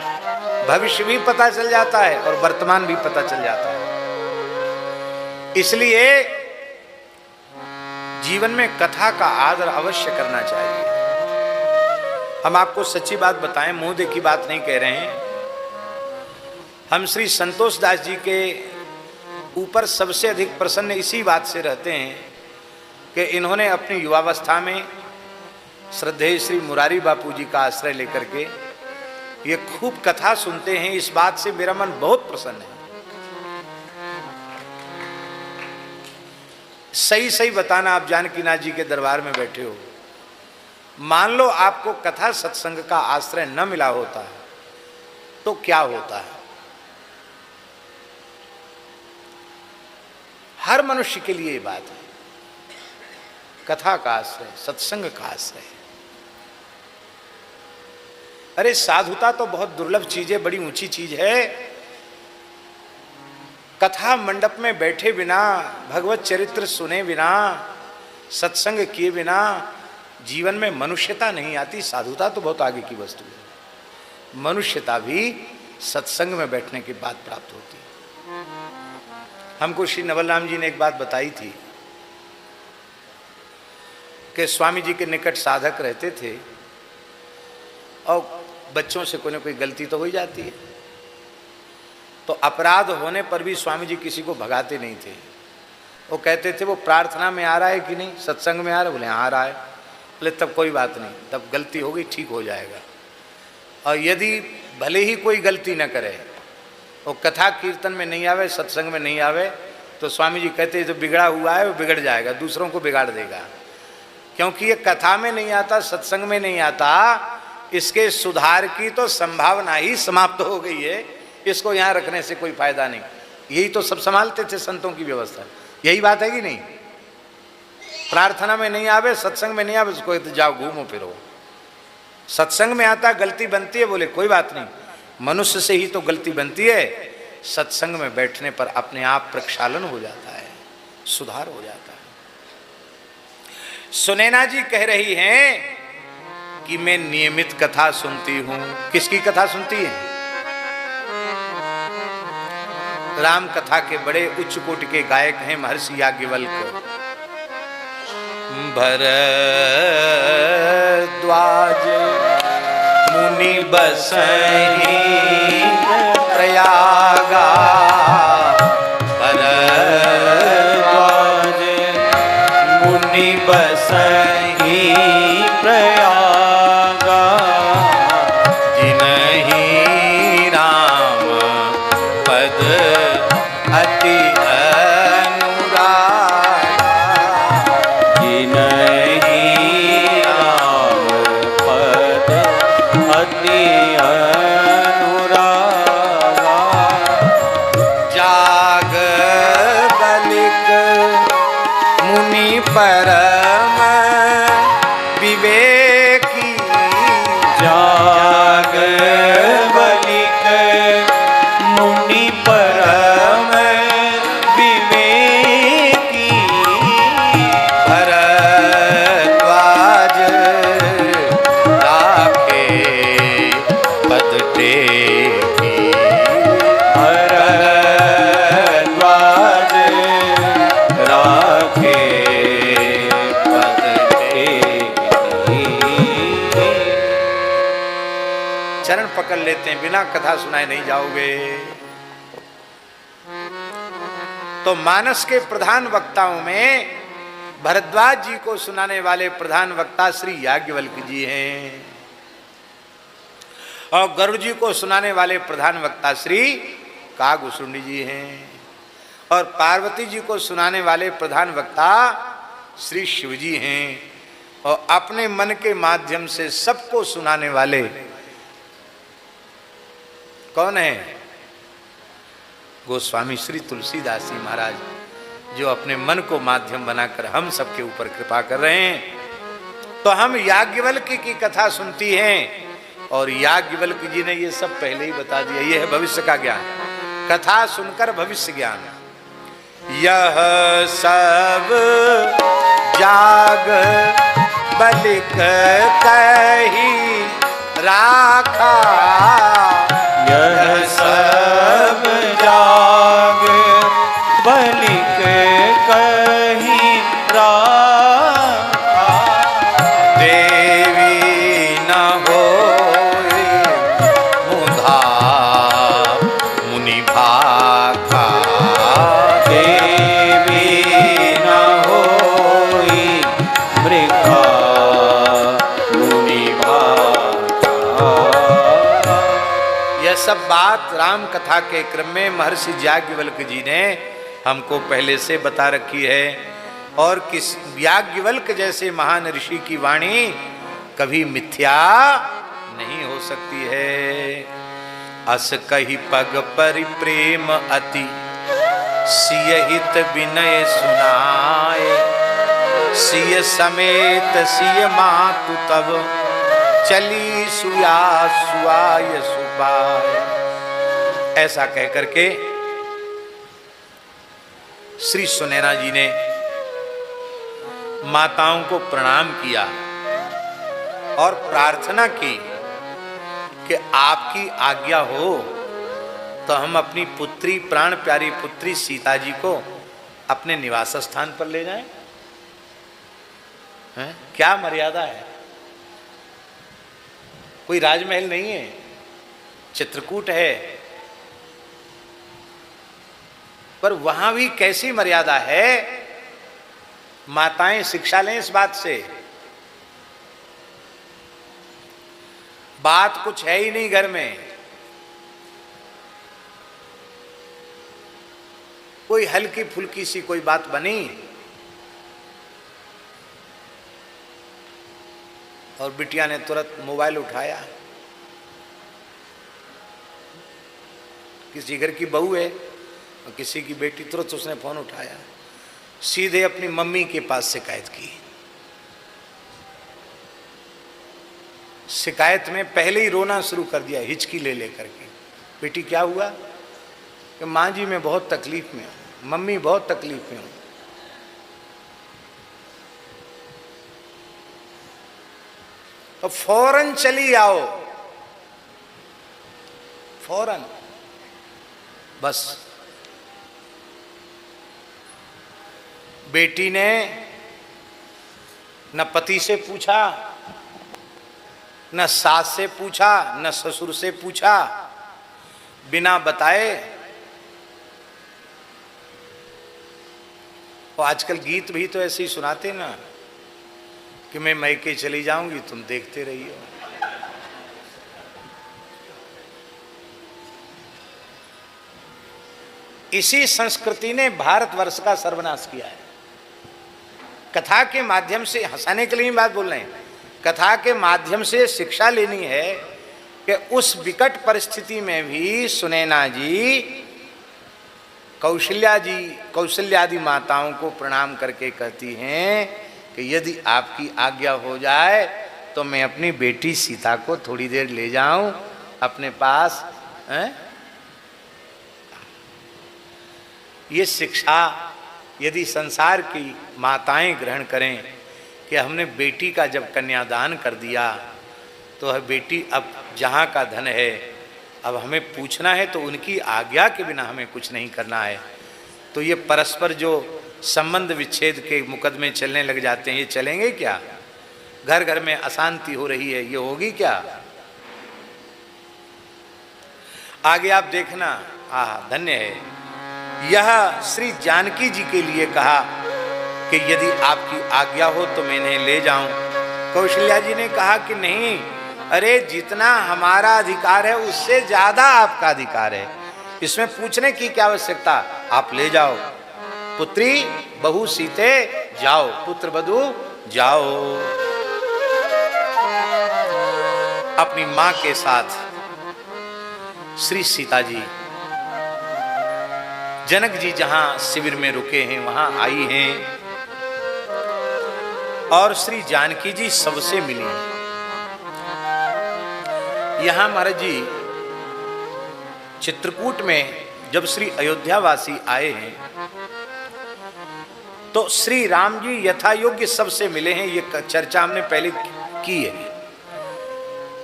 भविष्य भी पता चल जाता है और वर्तमान भी पता चल जाता है। इसलिए जीवन में कथा का आदर अवश्य करना चाहिए। हम आपको सच्ची बात बताएं, मुंह देखी बात नहीं कह रहे हैं। हम श्री संतोष दास जी के ऊपर सबसे अधिक प्रसन्न इसी बात से रहते हैं कि इन्होंने अपनी युवावस्था में श्रद्धेय श्री मुरारी बापू जी का आश्रय लेकर के ये खूब कथा सुनते हैं। इस बात से मेरा मन बहुत प्रसन्न है। सही सही बताना, आप जानकीनाथ जी के दरबार में बैठे हो, मान लो आपको कथा सत्संग का आश्रय न मिला होता है तो क्या होता है? हर मनुष्य के लिए ये बात है, कथा का आश्रय, सत्संग का आश्रय। अरे साधुता तो बहुत दुर्लभ चीज है, बड़ी ऊंची चीज है। कथा मंडप में बैठे बिना, भगवत चरित्र सुने बिना, सत्संग किए बिना जीवन में मनुष्यता नहीं आती। साधुता तो बहुत आगे की वस्तु है, मनुष्यता भी सत्संग में बैठने के बाद प्राप्त होती है। हमको श्री नवल राम जी ने एक बात बताई थी कि स्वामी जी के निकट साधक रहते थे और बच्चों से कोई ना कोई गलती तो हो ही जाती है, तो अपराध होने पर भी स्वामी जी किसी को भगाते नहीं थे। वो कहते थे वो प्रार्थना में आ रहा है कि नहीं, सत्संग में आ रहा है, बोले आ रहा है, बोले तब कोई बात नहीं, तब गलती होगी ठीक हो जाएगा। और यदि भले ही कोई गलती न करे, वो कथा कीर्तन में नहीं आवे, सत्संग में नहीं आवे, तो स्वामी जी कहते जो बिगड़ा हुआ है वो बिगड़ जाएगा, दूसरों को बिगाड़ देगा। क्योंकि ये कथा में नहीं आता, सत्संग में नहीं आता, इसके सुधार की तो संभावना ही समाप्त हो गई है, इसको यहाँ रखने से कोई फायदा नहीं। यही तो सब संभालते थे संतों की व्यवस्था, यही बात है कि नहीं। प्रार्थना में नहीं आवे, सत्संग में नहीं आवे, उसको तो जाओ घूमो फिरो। सत्संग में आता गलती बनती है, बोले कोई बात नहीं, मनुष्य से ही तो गलती बनती है, सत्संग में बैठने पर अपने आप प्रक्षालन हो जाता है, सुधार हो जाता है। सुनैना जी कह रही हैं कि मैं नियमित कथा सुनती हूं। किसकी कथा सुनती है? राम कथा के बड़े उच्च कोटि के गायक हैं महर्षि याज्ञवल्क्य। भरद्वाज मुनि बसहि प्रयागा, भरद्वाज मुनि बसहि प्रयागा, जिनहि राम पद अति अनुरागा, जिनहि राम पद अति अनुरागा, जाग बलिक मुनि परम विवेकी, जाग बलिक मुनि परम विवेकी, भरद्वाज राखे पद टेकी, भरद्वाज राखे पद टेकी। चरण पकड़ लेते हैं, बिना कथा सुनाए नहीं जाओगे। तो मानस के प्रधान वक्ताओं में भरद्वाज जी को सुनाने वाले प्रधान वक्ता श्री याज्ञवल्क्य जी हैं, और गरुड़ जी को सुनाने वाले प्रधान वक्ता श्री कागभूषुंडी जी हैं, और पार्वती जी को सुनाने वाले प्रधान वक्ता श्री शिव जी हैं, और अपने मन के माध्यम से सबको सुनाने वाले कौन है? गोस्वामी श्री तुलसीदास जी महाराज, जो अपने मन को माध्यम बनाकर हम सबके ऊपर कृपा कर रहे हैं। तो हम याज्ञवल्क्य की कथा सुनती हैं, और याज्ञवल्क्य जी ने ये सब पहले ही बता दिया, ये है भविष्य का ज्ञान, कथा सुनकर भविष्य ज्ञान। यह सब जाग बलिक कही राखा, यह सब जाग बलिक कही राखा, देवी न होए मुधा मुनि भाखा, देवी न होई मृगा मुनि भाखा। यह सब बात राम कथा के क्रम में महर्षि याज्ञवल्क्य जी ने हमको पहले से बता रखी है, और किस याज्ञवल्क्य जैसे महान ऋषि की वाणी कभी मिथ्या नहीं हो सकती है। अस कही पग परि प्रेम अति, सिय हित विनय सुनाए, सिय समेत सिय मातु तब, चली सुया सुआय सुपाय। ऐसा कह करके श्री सुनैना जी ने माताओं को प्रणाम किया और प्रार्थना की कि आपकी आज्ञा हो तो हम अपनी पुत्री, प्राण प्यारी पुत्री सीता जी को अपने निवास स्थान पर ले जाएं। हैं? क्या मर्यादा है? कोई राजमहल नहीं है, चित्रकूट है, पर वहां भी कैसी मर्यादा है। माताएं शिक्षा लें इस बात से। बात कुछ है ही नहीं घर में, कोई हल्की फुल्की सी कोई बात बनी और बिटिया ने तुरंत मोबाइल उठाया। किसी घर की बहू है और किसी की बेटी, तुरंत उसने फोन उठाया, सीधे अपनी मम्मी के पास शिकायत की। शिकायत में पहले ही रोना शुरू कर दिया, हिचकी ले लेकर के। बेटी क्या हुआ? कि माँ जी मैं बहुत तकलीफ में हूँ, मम्मी बहुत तकलीफ में हूँ। तो फौरन चली आओ, फौरन, बस। बेटी ने न पति से पूछा, न सास से पूछा, न ससुर से पूछा, बिना बताए। और आजकल गीत भी तो ऐसे ही सुनाते ना कि मैं मैके चली जाऊंगी, तुम देखते रहिए। इसी संस्कृति ने भारतवर्ष का सर्वनाश किया है। कथा के माध्यम से, हंसाने के लिए बात बोल रहे हैं, कथा के माध्यम से शिक्षा लेनी है कि उस विकट परिस्थिति में भी सुनैना जी कौशल्यादि माताओं को प्रणाम करके कहती हैं कि यदि आपकी आज्ञा हो जाए तो मैं अपनी बेटी सीता को थोड़ी देर ले जाऊं अपने पास। ये शिक्षा यदि संसार की माताएं ग्रहण करें कि हमने बेटी का जब कन्यादान कर दिया तो वह बेटी अब जहाँ का धन है, अब हमें पूछना है तो उनकी आज्ञा के बिना हमें कुछ नहीं करना है। तो ये परस्पर जो संबंध विच्छेद के मुकदमे चलने लग जाते हैं, ये चलेंगे क्या? घर घर में अशांति हो रही है, ये होगी क्या? आगे आप देखना, धन्य है। यह श्री जानकी जी के लिए कहा कि यदि आपकी आज्ञा हो तो मैं इन्हें ले जाऊं। कौशल्या जी ने कहा कि नहीं, अरे जितना हमारा अधिकार है उससे ज्यादा आपका अधिकार है, इसमें पूछने की क्या आवश्यकता, आप ले जाओ। पुत्री बहू सीते जाओ, पुत्र बधू जाओ। अपनी मां के साथ श्री सीता जी जनक जी जहां शिविर में रुके हैं वहां आई हैं और श्री जानकी जी सबसे मिली। यहां महाराज जी चित्रकूट में जब श्री अयोध्यावासी आए हैं तो श्री राम जी यथा योग्य सबसे मिले हैं। ये चर्चा हमने पहले की है।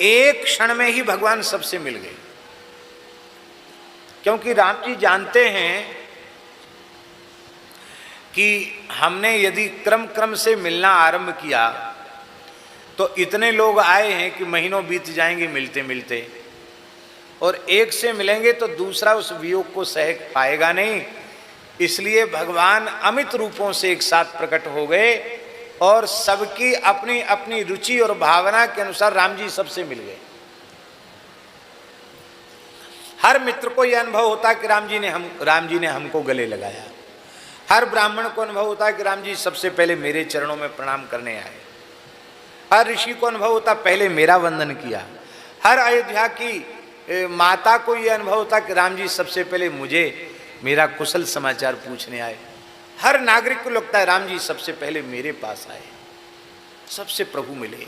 एक क्षण में ही भगवान सबसे मिल गए, क्योंकि राम जी जानते हैं कि हमने यदि क्रम से मिलना आरंभ किया तो इतने लोग आए हैं कि महीनों बीत जाएंगे मिलते मिलते, और एक से मिलेंगे तो दूसरा उस वियोग को सह पाएगा नहीं। इसलिए भगवान अमित रूपों से एक साथ प्रकट हो गए और सबकी अपनी अपनी रुचि और भावना के अनुसार राम जी सबसे मिल गए। हर मित्र को यह अनुभव होता है कि राम जी ने हमको गले लगाया। हर ब्राह्मण को अनुभव होता है कि राम जी सबसे पहले मेरे चरणों में प्रणाम करने आए। हर ऋषि को अनुभव होता पहले मेरा वंदन किया। हर अयोध्या की माता को यह अनुभव होता कि राम जी सबसे पहले मुझे मेरा कुशल समाचार पूछने आए। हर नागरिक को लगता है राम जी सबसे पहले मेरे पास आए, सबसे प्रभु मिले।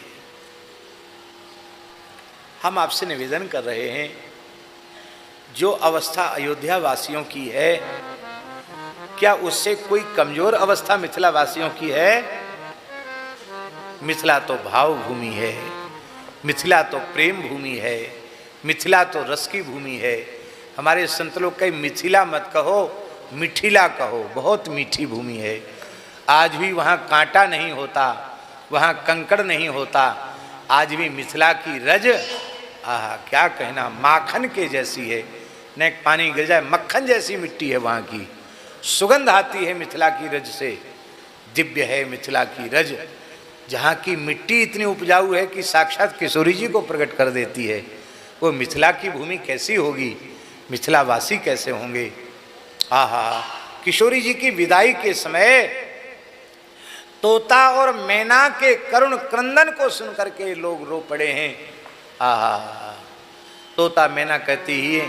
हम आपसे निवेदन कर रहे हैं, जो अवस्था अयोध्या वासियों की है, क्या उससे कोई कमजोर अवस्था मिथिला वासियों की है? मिथिला तो भाव भूमि है, मिथिला तो प्रेम भूमि है, मिथिला तो रस की भूमि है। हमारे संत लोग कहीं मिथिला मत कहो, मिठिला कहो, बहुत मीठी भूमि है। आज भी वहाँ कांटा नहीं होता वहाँ कंकड़ नहीं होता। आज भी मिथिला की रज, आहा क्या कहना, माखन के जैसी है। न पानी गिर जाए, मक्खन जैसी मिट्टी है वहाँ की, सुगंध आती है मिथिला की रज से। दिव्य है मिथिला की रज, जहाँ की मिट्टी इतनी उपजाऊ है कि साक्षात किशोरी जी को प्रकट कर देती है। वो मिथिला की भूमि कैसी होगी, मिथिलावासी कैसे होंगे। आहा, किशोरी जी की विदाई के समय तोता और मैना के करुण क्रंदन को सुनकर के लोग रो पड़े हैं। आहा, तोता मैना कहती ही है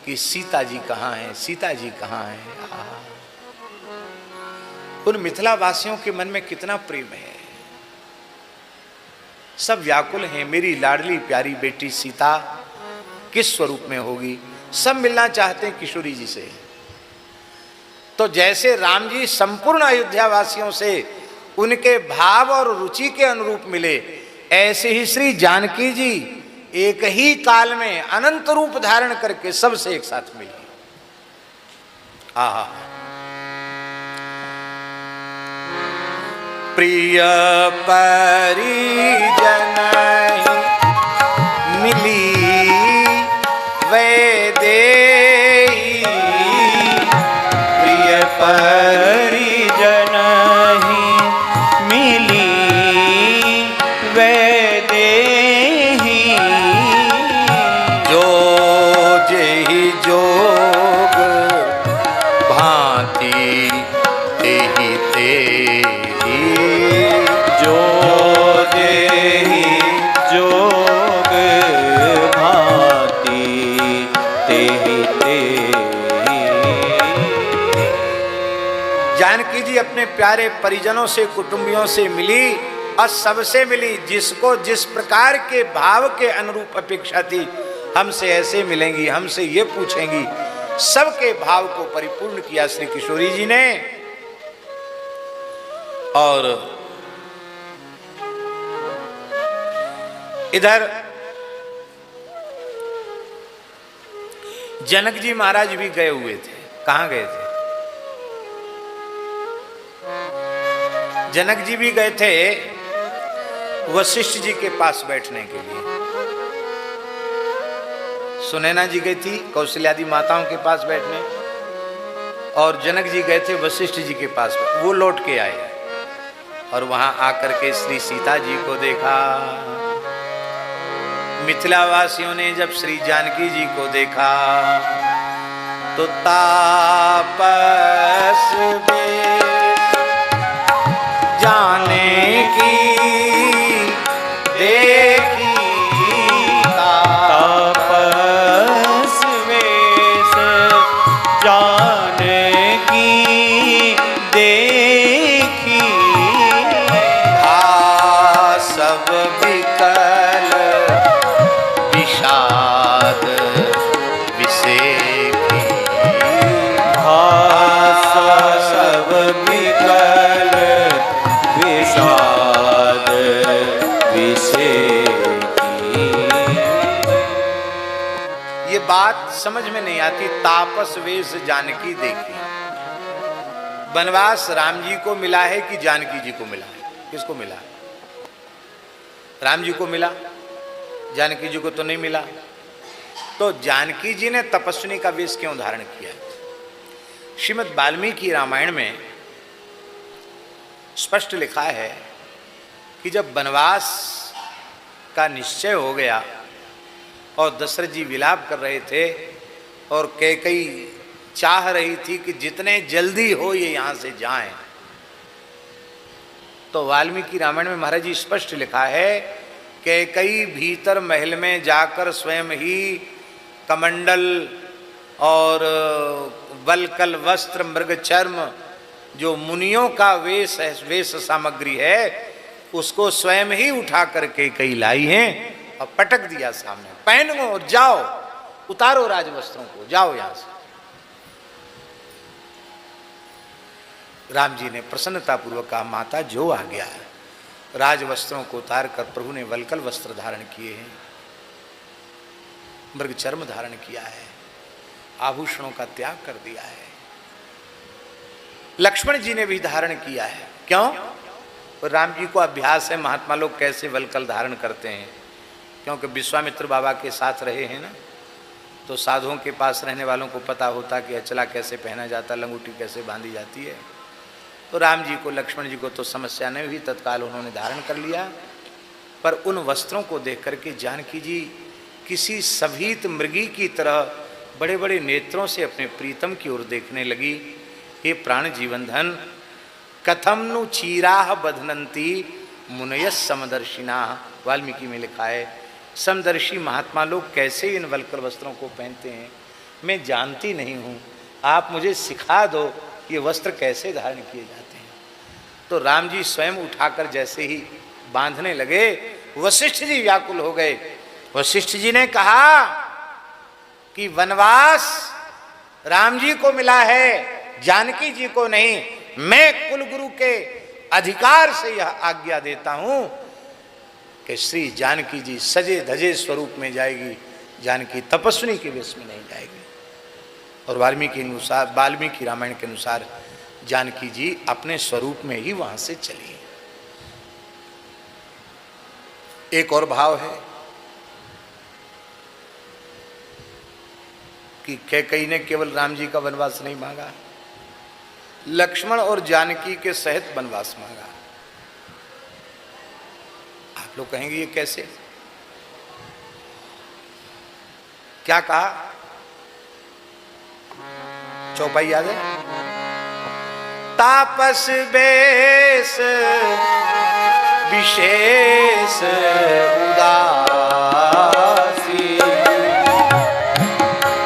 कि सीता जी कहाँ हैं, सीता जी कहाँ हैं। आहा, उन मिथिला वासियों के मन में कितना प्रेम है, सब व्याकुल हैं। मेरी लाडली प्यारी बेटी सीता किस स्वरूप में होगी, सब मिलना चाहते हैं किशोरी जी से। तो जैसे राम जी संपूर्ण अयोध्या वासियों से उनके भाव और रुचि के अनुरूप मिले, ऐसे ही श्री जानकी जी एक ही काल में अनंत रूप धारण करके सबसे एक साथ मिली। आहा, प्रिय परिजन मिली वैदेही, प्रिय परिजन ही मिली वैदेही, जो जेहि जोग भांति तेहि तेहि, जो देहि जोग भांति तेहि तेहि। जानकी जी अपने प्यारे परिजनों से, कुटुंबियों से मिली और सबसे मिली जिसको जिस प्रकार के भाव के अनुरूप अपेक्षा थी, हमसे ऐसे मिलेंगी, हमसे ये पूछेंगी, सबके भाव को परिपूर्ण किया श्री किशोरी जी ने। और इधर जनक जी महाराज भी गए हुए थे। कहां गए थे? जनक जी भी गए थे वशिष्ठ जी के पास बैठने के लिए। सुनैना जी गई थी कौशल्यादि माताओं के पास बैठने, और जनक जी गए थे वशिष्ठ जी के पास। वो लौट के आए और वहां आकर के श्री सीता जी को देखा। मिथिला वासियों ने जब श्री जानकी जी को देखा तो तापस जाने की देखी, तापस वेश जाने की देखी, सब विकल विषाद विसेखी, सब विकल विषाद विसेखी। ये बात समझ में नहीं आती। तापस वेश जानकी देखी, वनवास राम जी को मिला है कि जानकी जी को मिला है? किसको मिला है? राम जी को मिला, जानकी जी को तो नहीं मिला। तो जानकी जी ने तपस्विनी का वेश क्यों धारण किया? श्रीमद् वाल्मीकि रामायण में स्पष्ट लिखा है कि जब वनवास का निश्चय हो गया और दशरथ जी विलाप कर रहे थे और कैकेयी चाह रही थी कि जितने जल्दी हो ये यहाँ से जाएं, तो वाल्मीकि रामायण में महाराज जी स्पष्ट लिखा है कैकेयी भीतर महल में जाकर स्वयं ही कमंडल और वलकल वस्त्र मृग चर्म जो मुनियों का वेश है, वेश सामग्री है, उसको स्वयं ही उठा करके कई लाई हैं और पटक दिया सामने, पहनो और जाओ, उतारो राजवस्त्रों को, जाओ यहां से। राम जी ने प्रसन्नतापूर्वक कहा, माता जो आ गया है। राजवस्त्रों को उतार कर प्रभु ने वलकल वस्त्र धारण किए हैं, मृग चर्म धारण किया है, आभूषणों का त्याग कर दिया है। लक्ष्मण जी ने भी धारण किया है। क्यों? और राम जी को अभ्यास है महात्मा लोग कैसे वलकल धारण करते हैं, क्योंकि विश्वामित्र बाबा के साथ रहे हैं ना, तो साधुओं के पास रहने वालों को पता होता कि अचला कैसे पहना जाता, लंगूटी कैसे बांधी जाती है। तो राम जी को, लक्ष्मण जी को तो समस्या नहीं हुई, तत्काल उन्होंने धारण कर लिया। पर उन वस्त्रों को देख करके जानकी जी किसी सभीत मृगी की तरह बड़े बड़े नेत्रों से अपने प्रीतम की ओर देखने लगी। हे प्राण जीवन धन, कथम नु चीराह बधनंती मुनयस समदर्शिना। वाल्मीकि में लिखा है, समदर्शी महात्मा लोग कैसे इन वल्कल वस्त्रों को पहनते हैं, मैं जानती नहीं हूँ, आप मुझे सिखा दो ये वस्त्र कैसे धारण किए जाते हैं। तो राम जी स्वयं उठाकर जैसे ही बांधने लगे, वशिष्ठ जी व्याकुल हो गए। वशिष्ठ जी ने कहा कि वनवास राम जी को मिला है, जानकी जी को नहीं। मैं कुलगुरु के अधिकार से यह आज्ञा देता हूं कि श्री जानकी जी सजे धजे स्वरूप में जाएगी, जानकी तपस्विनी के वेश में नहीं जाएगी। और वाल्मीकि रामायण के अनुसार जानकी जी अपने स्वरूप में ही वहां से चली। एक और भाव है कि कैकेयी ने केवल राम जी का वनवास नहीं मांगा, लक्ष्मण और जानकी के सहित वनवास मांगा। आप लोग कहेंगे ये कैसे, क्या कहा? चौपाई याद है? तापस बेश विशेष उदासी,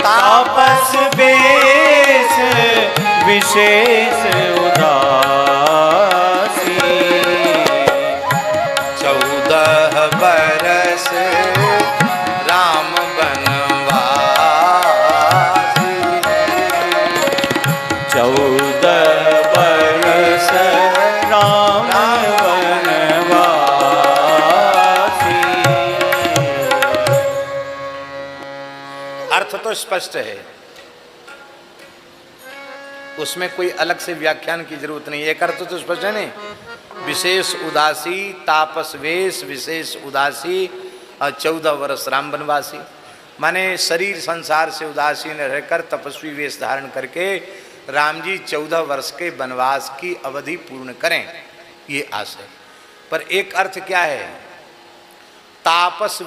तापस बेश विशेष उदासी, 14 बरस राम बनवासी, 14 बरस राम वनवासी। अर्थ तो स्पष्ट है, उसमें कोई अलग से व्याख्यान की जरूरत नहीं। एक अर्थ तो स्पष्ट है नहीं, विशेष उदासी, तापस वेश विशेष उदासी और 14 वर्ष राम वनवासी। माने शरीर संसार से उदासीन रहकर तपस्वी वेश धारण करके राम जी 14 वर्ष के वनवास की अवधि पूर्ण करें, ये आशय। पर एक अर्थ क्या है, तापस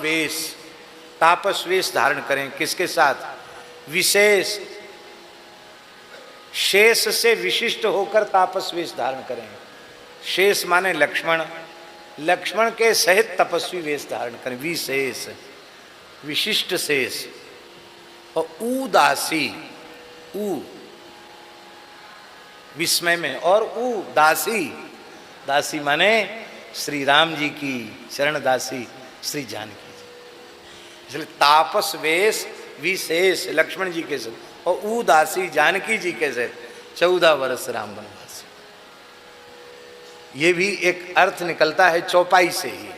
वेश धारण करें, किसके साथ? विशेष, शेष से विशिष्ट होकर तापस वेश धारण करें। शेष माने लक्ष्मण के सहित तपस्वी वेश धारण करें, विशेष विशिष्ट शेष। और उदासी, उ विस्मय में, और दासी माने श्री राम जी की शरण दासी श्री जानकी जी। इसलिए तापस वेश विशेष लक्ष्मण जी के साथ और उदासी जानकी जी के साथ 14 वर्ष राम वनवास। ये भी एक अर्थ निकलता है चौपाई से ही।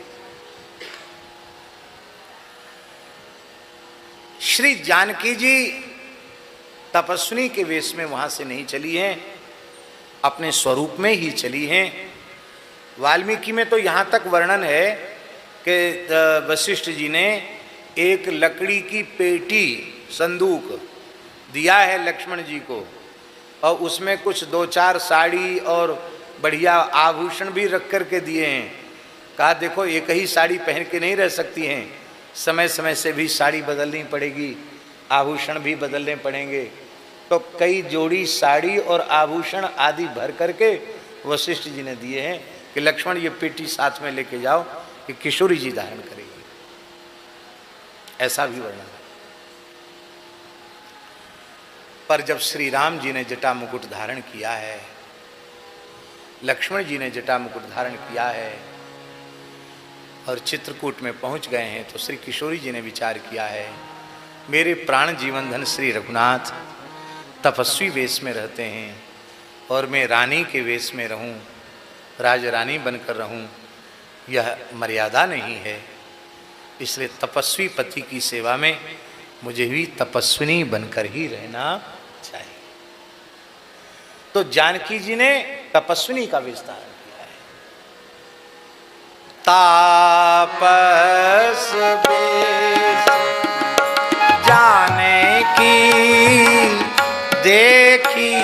श्री जानकी जी तपस्विनी के वेश में वहां से नहीं चली हैं, अपने स्वरूप में ही चली हैं। वाल्मीकि में तो यहाँ तक वर्णन है कि वशिष्ठ जी ने एक लकड़ी की पेटी, संदूक दिया है लक्ष्मण जी को, और उसमें कुछ 2-4 साड़ी और बढ़िया आभूषण भी रख कर के दिए हैं। कहा देखो एक ही साड़ी पहन के नहीं रह सकती हैं, समय समय से भी साड़ी बदलनी पड़ेगी, आभूषण भी बदलने पड़ेंगे। तो कई जोड़ी साड़ी और आभूषण आदि भर करके वशिष्ठ जी ने दिए हैं कि लक्ष्मण ये पेटी साथ में लेके जाओ कि किशोरी जी धारण करेगी। ऐसा भी वर्णन है। पर जब श्री राम जी ने जटा मुकुट धारण किया है, लक्ष्मण जी ने जटा मुकुट धारण किया है और चित्रकूट में पहुंच गए हैं, तो श्री किशोरी जी ने विचार किया है, मेरे प्राण जीवन धन श्री रघुनाथ तपस्वी वेश में रहते हैं और मैं रानी के वेश में रहूं, राजरानी बनकर रहूं, यह मर्यादा नहीं है। इसलिए तपस्वी पति की सेवा में मुझे भी तपस्विनी बनकर ही रहना चाहिए। तो जानकी जी ने तपस्विनी का वेश धारण किया है। तापस बेश जाने की देखी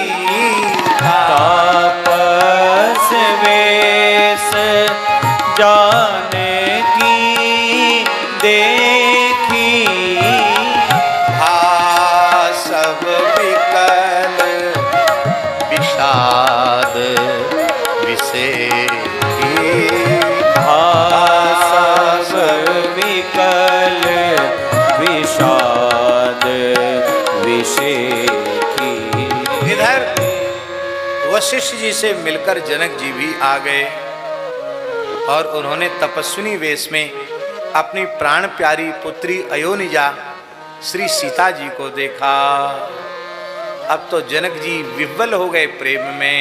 तापस वेश जाने की देखी सब विकल विषाद विषेखी सब विकल विषाद विषेखी। इधर वशिष्ठ जी से मिलकर जनक जी भी आ गए और उन्होंने तपस्विनी वेश में अपनी प्राण प्यारी पुत्री अयोनिजा श्री सीता जी को देखा। अब तो जनक जी विह्वल हो गए प्रेम में।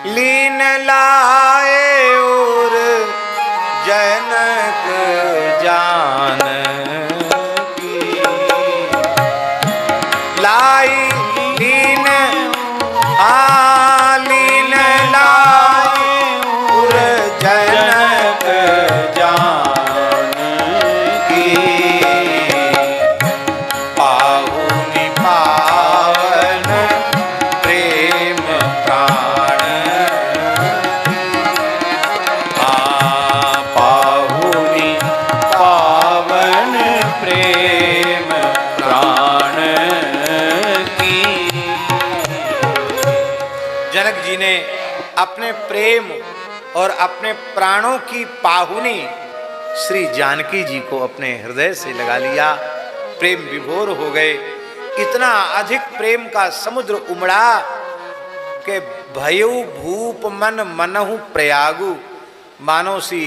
लीन लाए और जनक जान की लाई लीन लीन लाए और जनक जान की पाहुनि पावन प्रेम प्राण पाहुनि पावन प्रेम प्राण की। जनक जी ने अपने प्रेम और अपने प्राणों की पाहुनी श्री जानकी जी को अपने हृदय से लगा लिया। प्रेम विभोर हो गए। इतना अधिक प्रेम का समुद्र उमड़ा कि भयउ भूप मन मनहु प्रयागु। मानो सी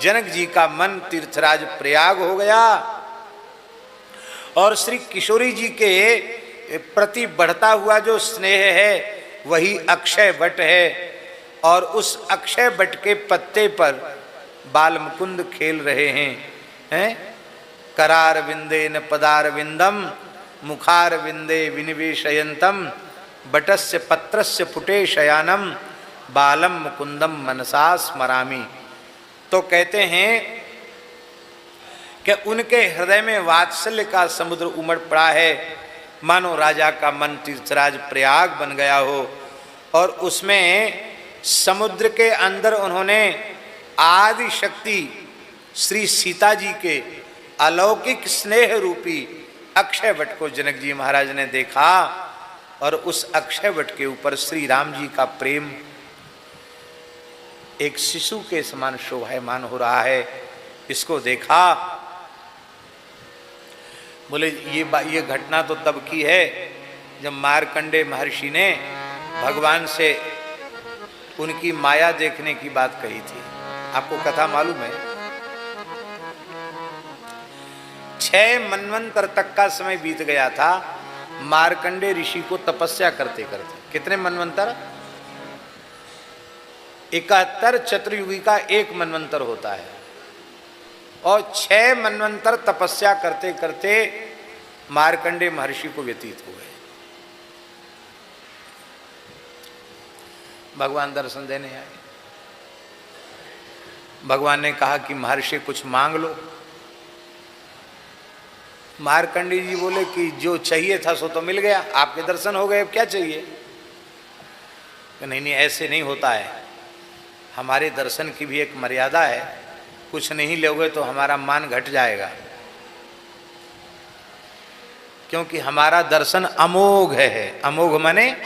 जनक जी का मन तीर्थराज प्रयाग हो गया और श्री किशोरी जी के प्रति बढ़ता हुआ जो स्नेह है वही अक्षय वट है और उस अक्षय वट के पत्ते पर बाल मुकुंद खेल रहे हैं। करार विंदे न पदार विंदम मुखार विंदे विनिवेशयंतम बटस्य पत्रस्य पुटे शयानम बालम मुकुंदम मनसा स्मरामि। तो कहते हैं कि उनके हृदय में वात्सल्य का समुद्र उमड़ पड़ा है, मानो राजा का मन तीर्थराज प्रयाग बन गया हो और उसमें समुद्र के अंदर उन्होंने आदि शक्ति श्री सीता जी के अलौकिक स्नेह रूपी अक्षय वट को जनक जी महाराज ने देखा और उस अक्षय वट के ऊपर श्री राम जी का प्रेम एक शिशु के समान शोभायमान हो रहा है। इसको देखा, बोले ये घटना तो तब की है जब मार्कंडे महर्षि ने भगवान से उनकी माया देखने की बात कही थी। आपको कथा मालूम है? 6 मनवंतर तक का समय बीत गया था मार्कंडे ऋषि को तपस्या करते करते। कितने मनवंतर? 71 चतुर्युगी का एक मनवंतर होता है और 6 मनवंतर तपस्या करते करते मार्कंडे महर्षि को व्यतीत हुए। भगवान दर्शन देने आए। भगवान ने कहा कि महर्षि कुछ मांग लो। मार्कंडे जी बोले कि जो चाहिए था सो तो मिल गया, आपके दर्शन हो गए, अब क्या चाहिए? नहीं नहीं, ऐसे नहीं होता है, हमारे दर्शन की भी एक मर्यादा है, कुछ नहीं लोगे तो हमारा मान घट जाएगा, क्योंकि हमारा दर्शन अमोघ है। अमोघ माने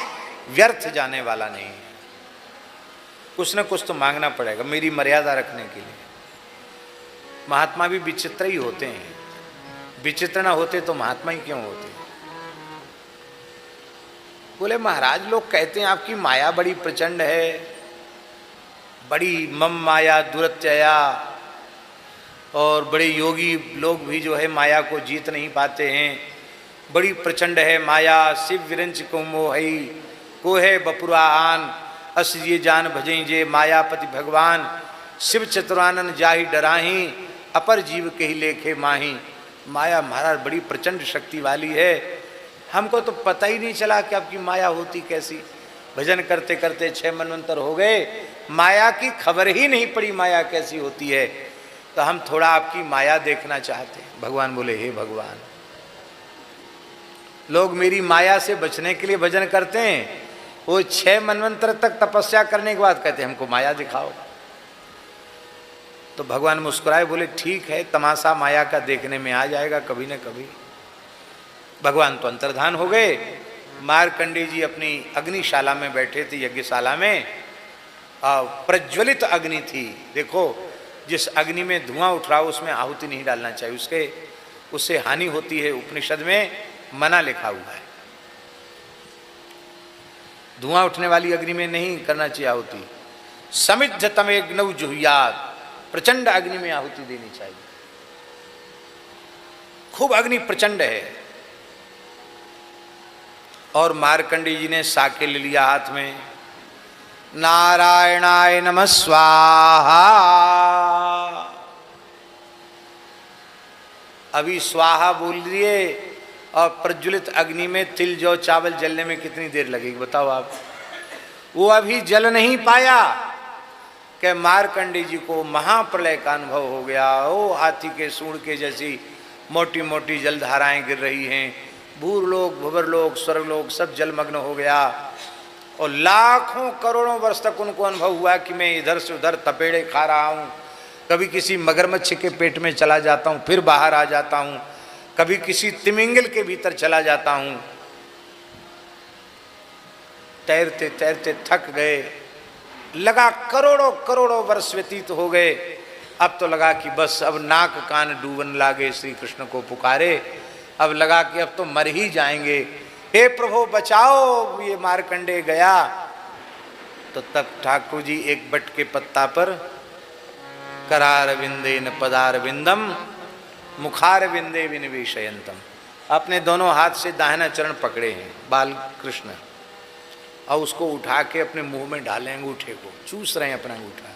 व्यर्थ जाने वाला नहीं है। कुछ न कुछ तो मांगना पड़ेगा मेरी मर्यादा रखने के लिए। महात्मा भी विचित्र ही होते हैं, विचित्र ना होते तो महात्मा ही क्यों होते? बोले महाराज लोग कहते हैं आपकी माया बड़ी प्रचंड है, बड़ी मम माया दुरत्यया, और बड़े योगी लोग भी जो है माया को जीत नहीं पाते हैं, बड़ी प्रचंड है माया। शिव विरंच को मोहई को है बपुरा आन, अस ये जान भजें जे मायापति भगवान, शिव चतुरानन जाहि डराही, अपर जीव के ही लेखे माही। माया महाराज बड़ी प्रचंड शक्ति वाली है, हमको तो पता ही नहीं चला कि आपकी माया होती कैसी। भजन करते करते 6 मनवंतर हो गए, माया की खबर ही नहीं पड़ी माया कैसी होती है, तो हम थोड़ा आपकी माया देखना चाहते हैं। भगवान बोले, हे भगवान, लोग मेरी माया से बचने के लिए भजन करते हैं, वो 6 मनवंतर तक तपस्या करने के बाद कहते हैं हमको माया दिखाओ। तो भगवान मुस्कुराए, बोले ठीक है, तमाशा माया का देखने में आ जाएगा कभी न कभी। भगवान तो अंतर्धान हो गए। मार्कंडेय जी अपनी अग्निशाला में बैठे थे, यज्ञशाला में, प्रज्वलित अग्नि थी। देखो, जिस अग्नि में धुआं उठ रहा हो उसमें आहुति नहीं डालना चाहिए, उससे हानि होती है, उपनिषद में मना लिखा हुआ है। धुआं उठने वाली अग्नि में नहीं करना चाहिए आहुति। समिद्ध तमेग्नौ जुहुयात्, प्रचंड अग्नि में आहुति देनी चाहिए। खूब अग्नि प्रचंड है। और मार्कंडेय जी ने साके ले लिया हाथ में, नारायणाय नमः स्वाहा। अभी स्वाहा बोल दिए और प्रज्वलित अग्नि में तिल जौ चावल जलने में कितनी देर लगेगी बताओ आप। वो अभी जल नहीं पाया कि मार्कंडेय जी को महाप्रलय का अनुभव हो गया। ओ हाथी के सूंड के जैसी मोटी मोटी जलधाराएं गिर रही हैं, भूरलोक भुवरलोक स्वर्गलोक सब जलमग्न हो गया। और लाखों करोड़ों वर्ष तक उनको अनुभव हुआ कि मैं इधर से उधर तपेड़े खा रहा हूँ, कभी किसी मगरमच्छ के पेट में चला जाता हूँ फिर बाहर आ जाता हूँ, कभी किसी तिमिंगल के भीतर चला जाता हूँ। तैरते तैरते थक गए, लगा करोड़ों करोड़ों वर्ष व्यतीत हो गए। अब तो लगा कि बस अब नाक कान डूबन लागे, श्री कृष्ण को पुकारे। अब लगा कि अब तो मर ही जाएंगे, हे प्रभु बचाओ, ये मार्कंडेय गया। तो तब ठाकुर जी एक बट के पत्ता पर करार विंदेन पदार विंदम मुखार विंदे विनिवेशयंतम, अपने दोनों हाथ से दाहिना चरण पकड़े हैं बाल कृष्ण, और उसको उठा के अपने मुंह में डाले, अंगूठे को चूस रहे हैं अपना अंगूठा।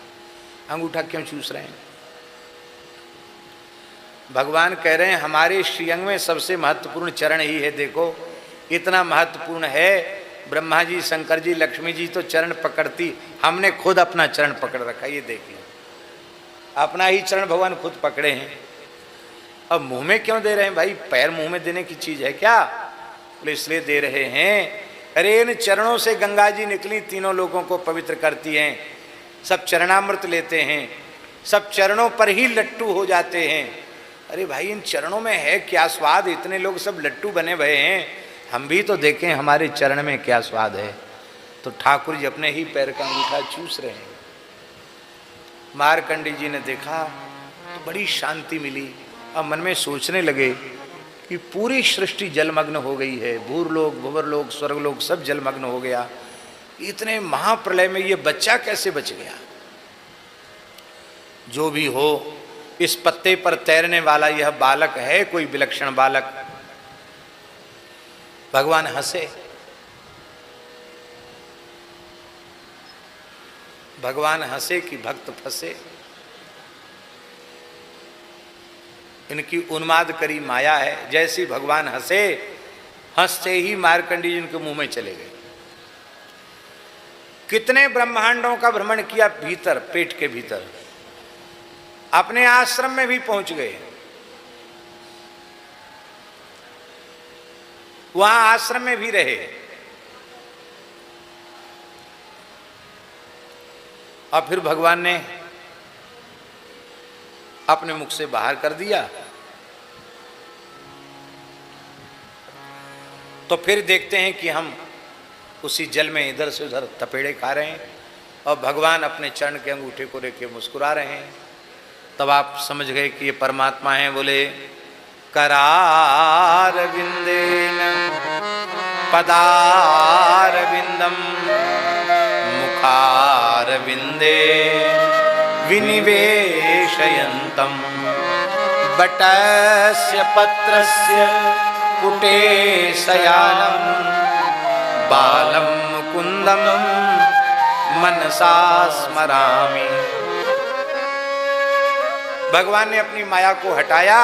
अंगूठा क्यों चूस रहे हैं? भगवान कह रहे हैं हमारे श्रीअंग में सबसे महत्वपूर्ण चरण ही है। देखो इतना महत्वपूर्ण है, ब्रह्मा जी शंकर जी लक्ष्मी जी तो चरण पकड़ती, हमने खुद अपना चरण पकड़ रखा। ये देखिए अपना ही चरण भगवान खुद पकड़े हैं। अब मुंह में क्यों दे रहे हैं भाई? पैर मुंह में देने की चीज है क्या? बोले इसलिए दे रहे हैं, अरे इन चरणों से गंगा जी निकली, तीनों लोगों को पवित्र करती हैं, सब चरणामृत लेते हैं, सब चरणों पर ही लट्टू हो जाते हैं। अरे भाई इन चरणों में है क्या स्वाद, इतने लोग सब लट्टू बने भये हैं, हम भी तो देखें हमारे चरण में क्या स्वाद है। तो ठाकुर जी अपने ही पैर का अंगूठा चूस रहे हैं। मार्कंडेय जी ने देखा तो बड़ी शांति मिली। अब मन में सोचने लगे कि पूरी सृष्टि जलमग्न हो गई है, भूरलोक भुवरलोक स्वर्गलोक सब जलमग्न हो गया, इतने महाप्रलय में ये बच्चा कैसे बच गया? जो भी हो, इस पत्ते पर तैरने वाला यह बालक है कोई विलक्षण बालक। भगवान हंसे। भगवान हंसे कि भक्त फंसे। इनकी उन्माद करी माया है। जैसी भगवान हंसे, हंसते ही मार्कंडेय जी के मुंह में चले गए। कितने ब्रह्मांडों का भ्रमण किया भीतर, पेट के भीतर, अपने आश्रम में भी पहुंच गए। वहां आश्रम में भी रहे और फिर भगवान ने अपने मुख से बाहर कर दिया। तो फिर देखते हैं कि हम उसी जल में इधर से उधर तपेड़े खा रहे हैं और भगवान अपने चरण के अंगूठे को लेके मुस्कुरा रहे हैं। तब आप समझ गए कि ये परमात्मा हैं। बोले करार विंदेन पदार विंदम मुखार विंदे विनिवेशयन्तम बटस्य पत्रस्य पुटे शयानम बालम मुकुंदम मनसा स्मरामि। भगवान ने अपनी माया को हटाया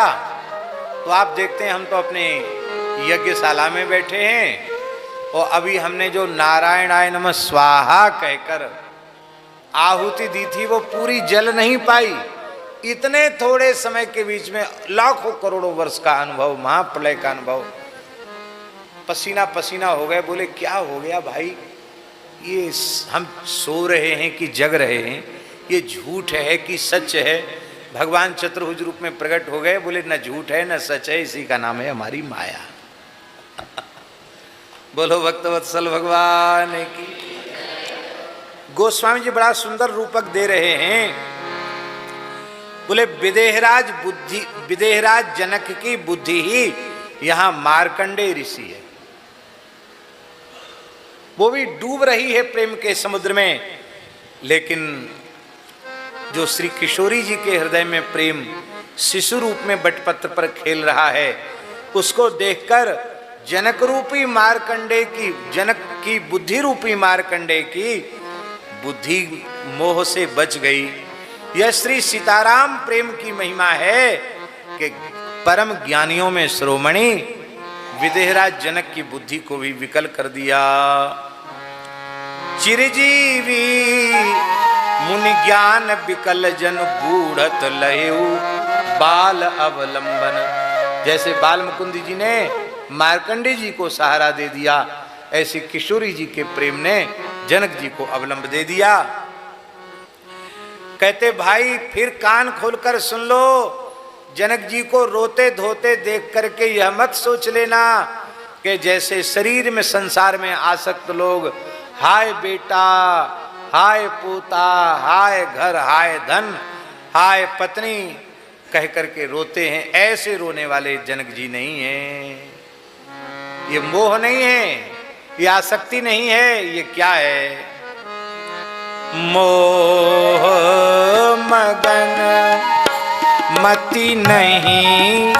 तो आप देखते हैं हम तो अपने यज्ञशाला में बैठे हैं और अभी हमने जो नारायणाय नमः स्वाहा कहकर आहुति दी थी वो पूरी जल नहीं पाई। इतने थोड़े समय के बीच में लाखों करोड़ों वर्ष का अनुभव, महाप्रलय का अनुभव, पसीना पसीना हो गए। बोले क्या हो गया भाई, ये हम सो रहे हैं कि जग रहे हैं, ये झूठ है कि सच है। भगवान चतुर्भुज रूप में प्रकट हो गए। बोले न झूठ है न सच है, इसी का नाम है हमारी माया। बोलो भक्तवत्सल भगवान की। गोस्वामी जी बड़ा सुंदर रूपक दे रहे हैं। बोले विदेहराज जनक की बुद्धि ही यहां मार्कंडेय ऋषि है। वो भी डूब रही है प्रेम के समुद्र में, लेकिन जो श्री किशोरी जी के हृदय में प्रेम शिशु रूप में बटपत्र पर खेल रहा है, उसको देखकर जनक रूपी मार्कंडेय की, जनक की बुद्धि रूपी मार्कंडेय की बुद्धि मोह से बच गई। यह श्री सीताराम प्रेम की महिमा है कि परम ज्ञानियों में श्रोमणी विदेहराज जनक की बुद्धि को भी विकल कर दिया। चिरजीवी मुनि ज्ञान विकल जन बूढ़त लहेऊ बाल अवलंबन। जैसे बाल मुकुंद जी ने मार्कंडेय जी को सहारा दे दिया, ऐसे किशोरी जी के प्रेम ने जनक जी को अवलंब दे दिया। कहते भाई फिर कान खोलकर सुन लो, जनक जी को रोते धोते देख करके यह मत सोच लेना कि जैसे शरीर में संसार में आसक्त लोग हाय बेटा, हाय पोता, हाय घर, हाय धन, हाय पत्नी कह करके रोते हैं, ऐसे रोने वाले जनक जी नहीं हैं। ये मोह नहीं है, ये आसक्ति नहीं है, ये क्या है? मोह मगन मति नहीं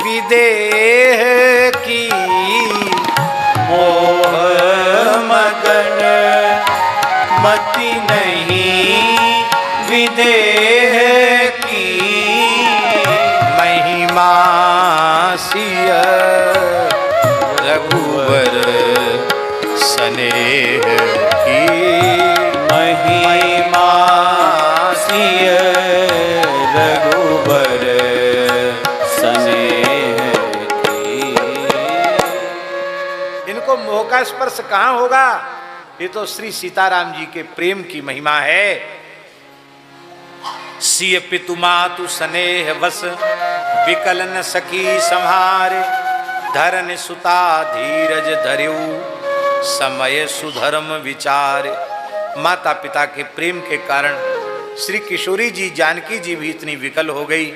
विदेह की, मोह मगन मति नहीं विदेह की, महिमा सिय रघुवर स्नेह की, महिमा सिय रघुबर स्नेह की। इनको मोह का स्पर्श कहां होगा? ये तो श्री सीताराम जी के प्रेम की महिमा है। सिय पितु मातु स्नेह वस विकल न सकी संहारे, धरन सुता धीरज धर्यु समय सुधर्म विचार। माता पिता के प्रेम के कारण श्री किशोरी जी, जानकी जी भी इतनी विकल हो गई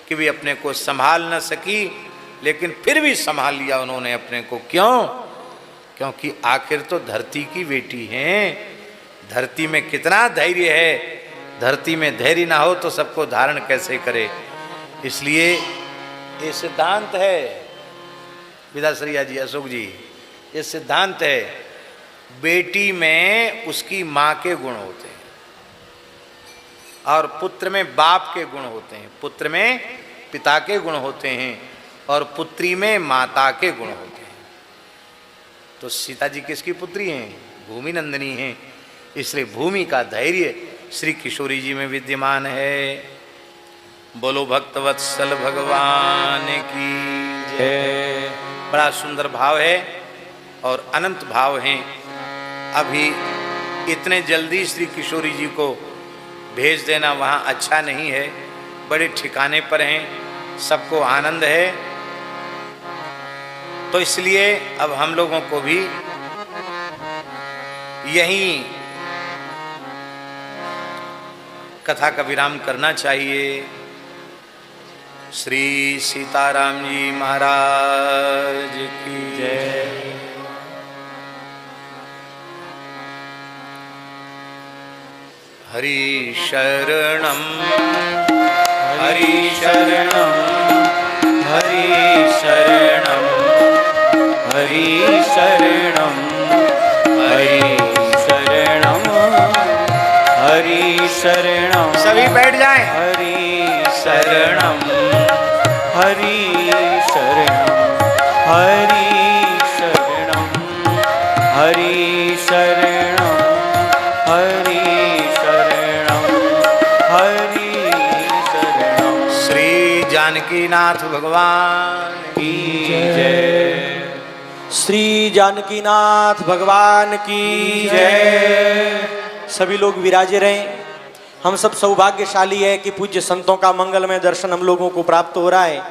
कि वे अपने को संभाल न सकी, लेकिन फिर भी संभाल लिया उन्होंने अपने को। क्यों? क्योंकि आखिर तो धरती की बेटी हैं। धरती में कितना धैर्य है, धरती में धैर्य ना हो तो सबको धारण कैसे करे। इसलिए ये सिद्धांत है विदाश्रिया जी, अशोक जी, ये सिद्धांत है, बेटी में उसकी माँ के गुण होते हैं और पुत्र में बाप के गुण होते हैं, पुत्र में पिता के गुण होते हैं और पुत्री में माता के गुण होते हैं। तो सीता जी किसकी पुत्री हैं? भूमि नंदिनी हैं। इसलिए भूमि का धैर्य श्री किशोरी जी में विद्यमान है। बोलो भक्तवत्सल भगवान की जय। बड़ा सुंदर भाव है और अनंत भाव हैं। अभी इतने जल्दी श्री किशोरी जी को भेज देना वहाँ अच्छा नहीं है, बड़े ठिकाने पर हैं, सबको आनंद है। तो इसलिए अब हम लोगों को भी यहीं कथा का विराम करना चाहिए। श्री सीताराम जी महाराज की जय। हरि शरणम हरि शरणम हरि शरणम हरि शरणम हरि शरणम हरि शरणम। सभी बैठ जाएं। हरि शरणम हरि शरणम हरि शरणम हरि शरणम हरि शरणम जानकी नाथ भगवान की जय। श्री जानकीनाथ भगवान की जय। सभी लोग विराजे रहें। हम सब सौभाग्यशाली है कि पूज्य संतों का मंगलमय दर्शन हम लोगों को प्राप्त हो रहा है।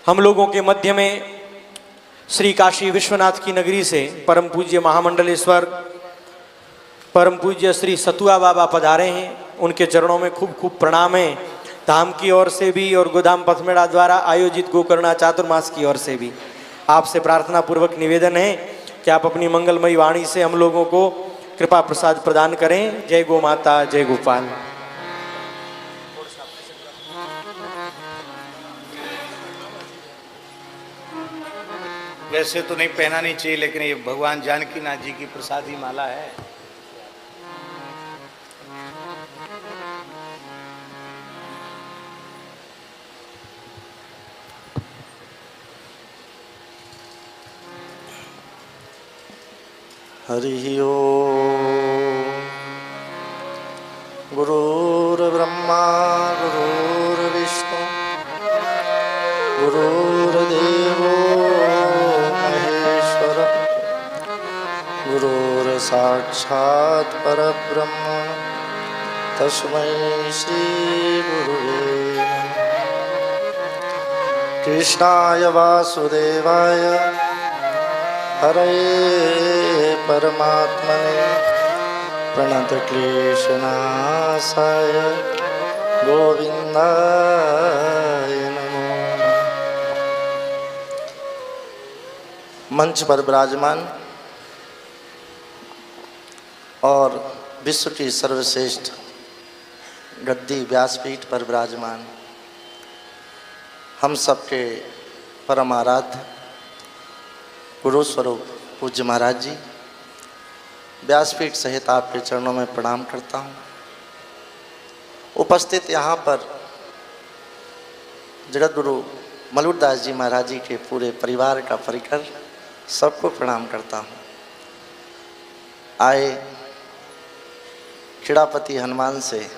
हम लोगों के मध्य में श्री काशी विश्वनाथ की नगरी से परम पूज्य महामंडलेश्वर परम पूज्य श्री सतुआ बाबा पधारे हैं। उनके चरणों में खूब खूब प्रणाम है। धाम की ओर से भी और गोदाम पथमेड़ा द्वारा आयोजित गोकर्णा चातुर्मास की ओर से भी आपसे प्रार्थना पूर्वक निवेदन है कि आप अपनी मंगलमयी वाणी से हम लोगों को कृपा प्रसाद प्रदान करें। जय गो माता, जय गोपाल। वैसे तो नहीं पहनानी चाहिए, लेकिन ये भगवान जानकी नाथ जी की प्रसादी माला है। हरि ओम। गुरुर्ब्रह्मा गुरुर्विष्णु गुरुर्देवो महेश्वर गुरुर्साक्षात् परब्रह्म तस्मै श्री गुरुवे नमः। कृष्णाय वासुदेवाय हरे परमात्मने प्रणतक्लेशनाशाय गोविंदाय नमो। मंच पर विराजमान और विश्व की सर्वश्रेष्ठ गद्दी व्यासपीठ पर विराजमान हम सबके परम आराध्य गुरु स्वरूप पूज्य महाराज जी, व्यासपीठ सहित आपके चरणों में प्रणाम करता हूँ। उपस्थित यहाँ पर जगत गुरु मलुरदास जी महाराज जी के पूरे परिवार का परिकर सबको प्रणाम करता हूँ। आए खिड़ापति हनुमान से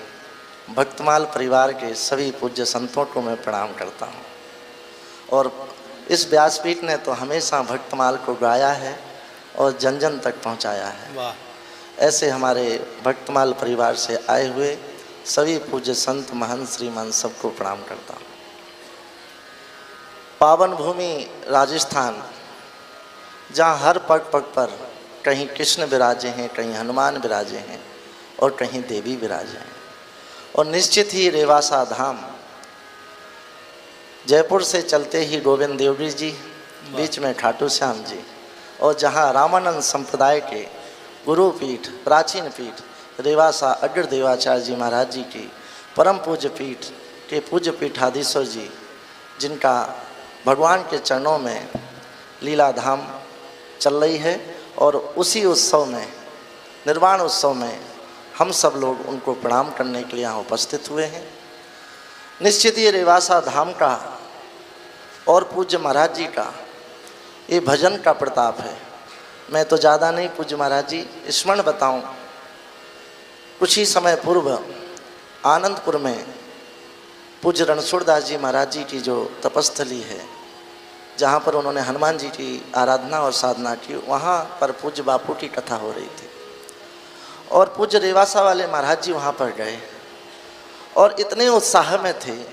भक्तमाल परिवार के सभी पूज्य संतों को मैं प्रणाम करता हूँ। और इस व्यासपीठ ने तो हमेशा भक्तमाल को गाया है और जन जन तक पहुंचाया है। वाह। ऐसे हमारे भक्तमाल परिवार से आए हुए सभी पूज्य संत महंत श्रीमान सबको प्रणाम करता हूँ। पावन भूमि राजस्थान, जहाँ हर पग पग पर कहीं कृष्ण विराजे हैं, कहीं हनुमान विराजे हैं और कहीं देवी विराजे हैं। और निश्चित ही रेवासा धाम, जयपुर से चलते ही गोविंद देवगी जी, बीच में खाटू श्याम जी, और जहाँ रामानंद संप्रदाय के गुरुपीठ प्राचीन पीठ रेवासा अग्र देवाचार्य जी महाराज जी की परम पूज्य पीठ के पूज्य पीठाधीश्वर जी, जिनका भगवान के चरणों में लीला धाम चल रही है, और उसी उत्सव में निर्वाण उत्सव में हम सब लोग उनको प्रणाम करने के लिए यहाँ उपस्थित हुए हैं। निश्चित ये रेवासा धाम का और पूज्य महाराज जी का ये भजन का प्रताप है। मैं तो ज़्यादा नहीं पूज्य महाराज जी स्मरण बताऊं। कुछ ही समय पूर्व आनंदपुर में पूज्य रणछोड़दास जी महाराज जी की जो तपस्थली है, जहाँ पर उन्होंने हनुमान जी की आराधना और साधना की, वहाँ पर पूज्य बापू की कथा हो रही थी और पूज्य रेवासा वाले महाराज जी वहाँ पर गए और इतने उत्साह में थे,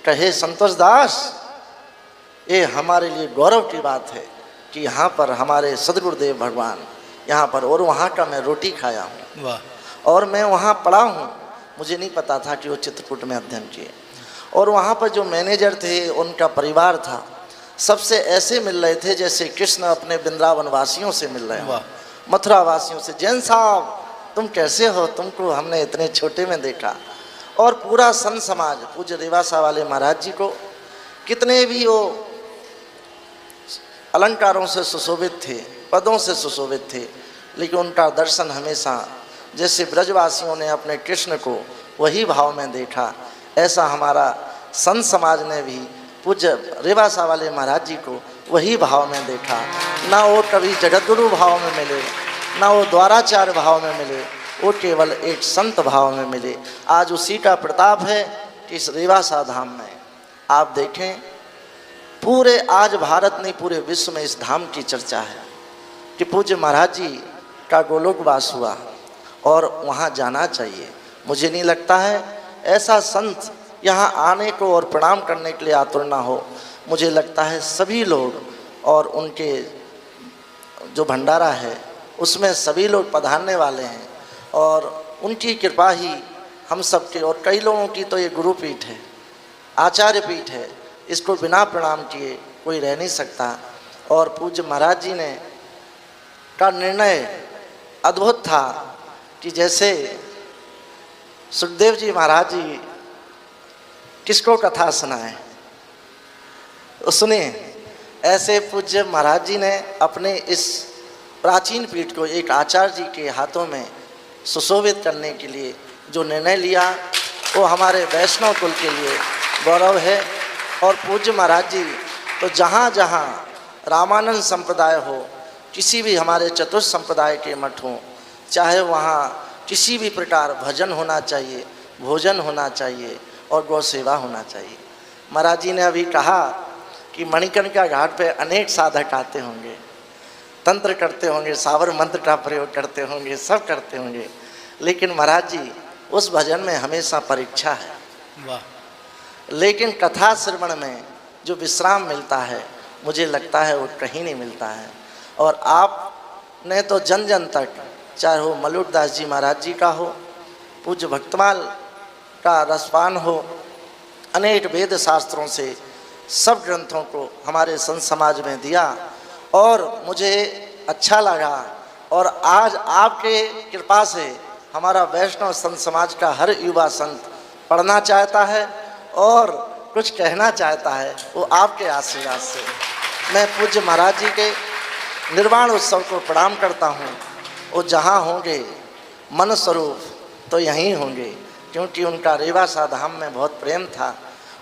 कहे संतोष दास, ये हमारे लिए गौरव की बात है कि यहाँ पर हमारे सदगुरुदेव भगवान यहाँ पर, और वहाँ का मैं रोटी खाया हूँ। वाह। और मैं वहाँ पढ़ा हूँ, मुझे नहीं पता था कि वो चित्रकूट में अध्ययन किए। और वहाँ पर जो मैनेजर थे, उनका परिवार था, सबसे ऐसे मिल रहे थे जैसे कृष्ण अपने वृंदावन वासियों से मिल रहे हैं, मथुरा वासियों से। जैन साहब तुम कैसे हो, तुमको हमने इतने छोटे में देखा। और पूरा संत समाज पूज्य रेवासा वाले महाराज जी को कितने भी वो अलंकारों से सुशोभित थे, पदों से सुशोभित थे, लेकिन उनका दर्शन हमेशा जैसे ब्रजवासियों ने अपने कृष्ण को वही भाव में देखा, ऐसा हमारा संत समाज ने भी पूज्य रेवासा वाले महाराज जी को वही भाव में देखा। ना वो कभी जगतगुरु भाव में मिले, ना वो द्वाराचार्य भाव में मिले, वो केवल एक संत भाव में मिले। आज उसी का प्रताप है कि इस रेवासा धाम में आप देखें, पूरे आज भारत नहीं पूरे विश्व में इस धाम की चर्चा है कि पूज्य महाराज जी का गोलोकवास हुआ और वहाँ जाना चाहिए। मुझे नहीं लगता है ऐसा संत यहाँ आने को और प्रणाम करने के लिए आतुर ना हो। मुझे लगता है सभी लोग और उनके जो भंडारा है उसमें सभी लोग पधारने वाले हैं और उनकी कृपा ही हम सब के, और कई लोगों की तो ये गुरुपीठ है, आचार्य पीठ है, इसको बिना प्रणाम किए कोई रह नहीं सकता। और पूज्य महाराज जी ने का निर्णय अद्भुत था कि जैसे सुखदेव जी महाराज जी किसको कथा सुनाए, सुनिए, ऐसे पूज्य महाराज जी ने अपने इस प्राचीन पीठ को एक आचार्य जी के हाथों में सुशोभित करने के लिए जो निर्णय लिया वो हमारे वैष्णव कुल के लिए गौरव है। और पूज्य महाराज जी तो जहाँ जहाँ रामानंद संप्रदाय हो, किसी भी हमारे चतुर्थ संप्रदाय के मठ हों, चाहे वहाँ किसी भी प्रकार भजन होना चाहिए, भोजन होना चाहिए और गौ सेवा होना चाहिए। महाराज जी ने अभी कहा कि मणिकर्णिका घाट पे अनेक साधक आते होंगे, तंत्र करते होंगे, सावर मंत्र का प्रयोग करते होंगे, सब करते होंगे, लेकिन महाराज जी उस भजन में हमेशा परीक्षा है। वाह। लेकिन कथा श्रवण में जो विश्राम मिलता है मुझे लगता है वो कहीं नहीं मिलता है। और आपने तो जन जन तक, चाहे वो मलुकदास जी महाराज जी का हो, पूज्य भक्तमाल का रसपान हो, अनेक वेद शास्त्रों से सब ग्रंथों को हमारे संत समाज में दिया और मुझे अच्छा लगा। और आज आपके कृपा से हमारा वैष्णव संत समाज का हर युवा संत पढ़ना चाहता है और कुछ कहना चाहता है, वो आपके आशीर्वाद से। मैं पूज्य महाराज जी के निर्वाण उत्सव को प्रणाम करता हूँ। वो जहाँ होंगे मन स्वरूप तो यहीं होंगे, क्योंकि उनका रेवासा धाम में बहुत प्रेम था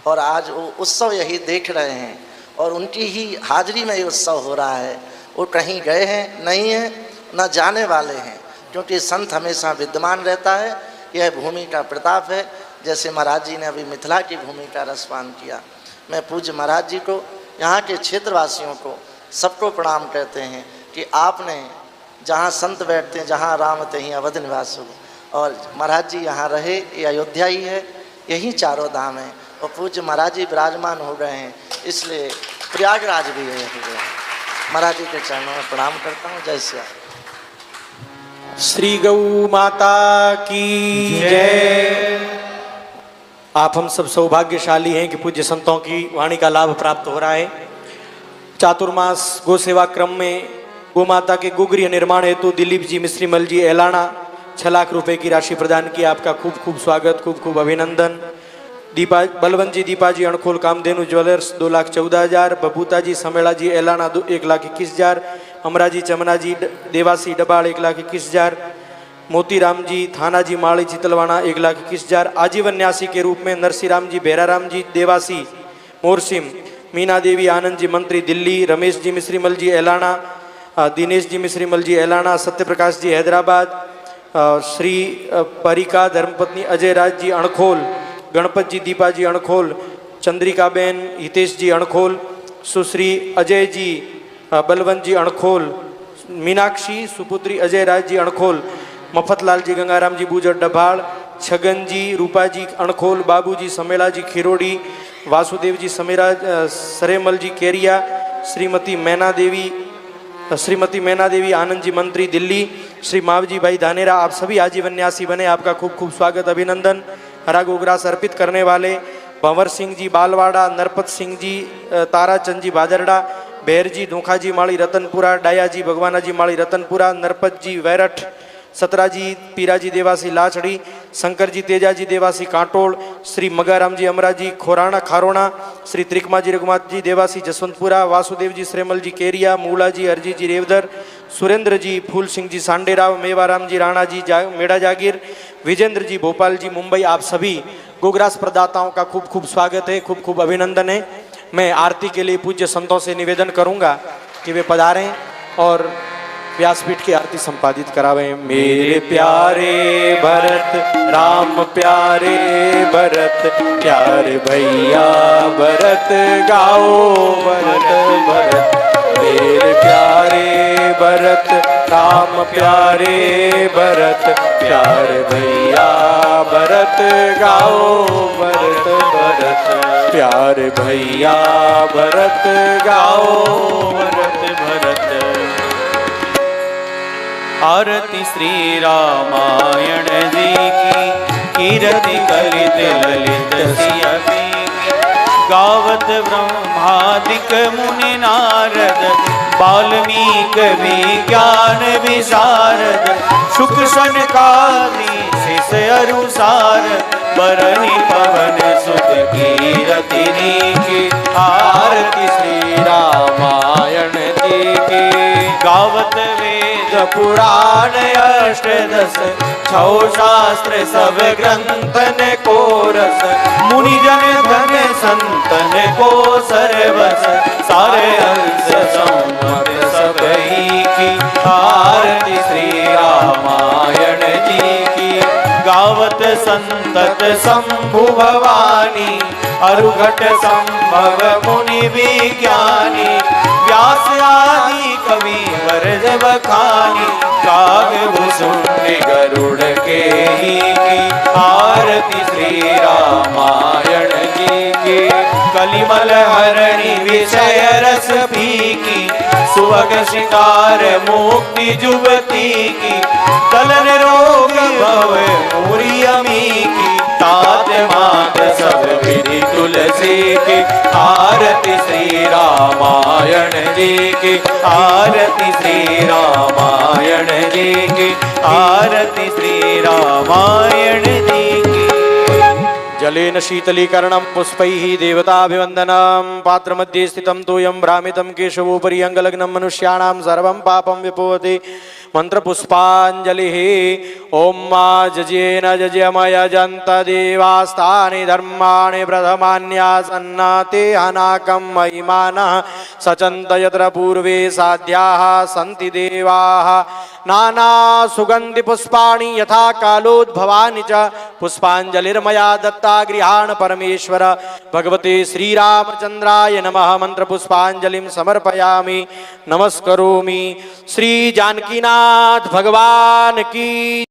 और आज वो उत्सव यही देख रहे हैं और उनकी ही हाजिरी में ये उत्सव हो रहा है। वो कहीं गए हैं नहीं हैं, न जाने वाले हैं, क्योंकि संत हमेशा विद्यमान रहता है। यह भूमि का प्रताप है। जैसे महाराज जी ने अभी मिथिला की भूमि का रसपान किया, मैं पूज्य महाराज जी को, यहाँ के क्षेत्रवासियों को, सबको प्रणाम कहते हैं कि आपने जहाँ संत बैठते हैं, जहाँ राम तहीं अवध निवास हो, और महाराज जी यहाँ रहे, ये अयोध्या ही है, यही चारों धाम है। और पूज्य महाराज जी विराजमान हो गए हैं, इसलिए प्रयागराज भी है हो गया। महाराज जी के चरणों में प्रणाम करता हूँ। जय श्री राम। श्री गौ माता की जय। आप हम सब सौभाग्यशाली हैं कि पूज्य संतों की वाणी का लाभ प्राप्त हो रहा है। चातुर्मास गो सेवा क्रम में गो माता के गोगृह निर्माण हेतु दिलीप जी मिश्रीमल जी एलाना 6 लाख रुपए की राशि प्रदान की। आपका खूब खूब स्वागत, खूब खूब अभिनंदन। बलवंत जी दीपा जी अणखोल कामधेनु ज्वेलर्स 2,14,000। बबूता जी समेला जी एलाना 1,21,000। अमरा जी चमना जी देवासी डबाड़ 1,21,000। मोतीराम जी थाना जी माड़ी चितलवाना 1,21,000। आजीवन न्यासी के रूप में नरसिंहराम जी बेराराम जी देवासी मोरसिम। मीना देवी आनंद जी मंत्री दिल्ली। रमेश जी मिश्रीमल जी एलाना। दिनेश जी मिश्रीमल जी एलाना। सत्यप्रकाश जी हैदराबाद। श्री परिका धर्मपत्नी अजय राज जी अणखोल। गणपत जी दीपा जी अणखोल। चंद्रिकाबेन हितेश जी अणखोल। सुश्री अजय जी बलवंत जी अणखोल। मीनाक्षी सुपुत्री अजय राज जी अणखोल। मफतलाल जी गंगाराम जी बूजर डभाड़। छगन जी रूपा जी अणखोल। बाबू जी समेला जी खिरोड़ी। वासुदेव जी समेरा सरेमल जी केरिया। श्रीमती मैना देवी आनंद जी मंत्री दिल्ली। श्री मावजी भाई धानेरा, आप सभी आजीवन न्यासी बने। आपका खूब खूब स्वागत, अभिनंदन। हरा गोग्रास अर्पित करने वाले भंवर सिंह जी बालवाड़ा। नरपत सिंह जी ताराचंद जी भादरडा। बेर जी धोखा जी माड़ी रतनपुरा। डाया जी भगवाना जी माड़ी रतनपुरा। नरपत जी वैरठ। सतरा जी पीरा जी देवासी लाचड़ी। शंकर जी तेजा जी देवासी कांटोड़। श्री मगाराम जी अमरा जी खोराणा खारोणा। श्री त्रिकमा जी रघुनाथ जी देवासी जसवंतपुरा। वासुदेव जी श्रेमल जी केरिया। मूला जी हरजी जी रेवदर। सुरेंद्र जी फूल सिंह जी सांडेराव। मेवाराम जी राणा जी मेड़ा जागीर। विजेंद्र जी भोपाल जी मुंबई। आप सभी गोग्रास प्रदाताओं का खूब खूब स्वागत है, खूब खूब अभिनंदन है। मैं आरती के लिए पूज्य संतों से निवेदन करूंगा कि वे पधारें और व्यासपीठ की आरती संपादित करावें। मेरे प्यारे भरत राम प्यारे भरत प्यारे भैया भरत गाओ भरत भरत मेरे प्यारे भरत राम प्यारे भरत प्यारे भैया भरत गाओ भरत भरत प्यारे भैया भरत गाओ भरत भरत। आरती श्री रामायण जी की कीरति कलित ललित सिया की गावत ब्रह्मादिक मुनि नारद वाल्मीकि विज्ञान विशारद शुक सनकादि शिष अनुसार बरनि पवन सुत कीरति की। आरती श्री रामायण जी की गावत वेद पुराण अष्टदश छौ शास्त्र सब ग्रंथन को रस मुनि जन धन संतन को सर्वस सारे अंश सम्मत सबही की। आरती श्री रामायण जी की गावत संतत शंभु भवानी अरुघट संभव मुनि विज्ञानी व्यास आदि कवि वरद बखानी काग भुसुंड गरुड़ के ही की। आरती श्री रामायण जी की कलिमल हरणि विषय रस फीकी सुवग शिकार मुक्ति जुबती की कलन रोग भव मूरी अमी की तात मात सब विधि तुलसी की। आरती श्री रामायण जी की आरती श्री रामायण जी की आरती श्री रामायण जी की। जलेन शीतलीकरणं पुष्पैः देवताभिवन्दनं पात्रमध्ये स्थितं तोयं भ्रामितं केशवोपरि अङ्गलग्नं मनुष्याणां सर्वं पापं विपोहति मंत्रपुष्पांजलि। ओम मा जजेन जजमय जंत देवास्तानि धर्माणि प्रथमान्यासन्नाते अनाकं महिमानः सचन्त यत्र पूर्वे साध्याः सन्ति देवाः नाना सुगंधि पुष्पाणि यथा कालोद्भवानि च पुष्पांजलिर्मया दत्ता गृहाण परमेश्वर। भगवते श्रीरामचंद्राय नमः मंत्रपुष्पांजलिं समर्पयामि नमस्करोमि। श्री जानकीनाथ भगवान की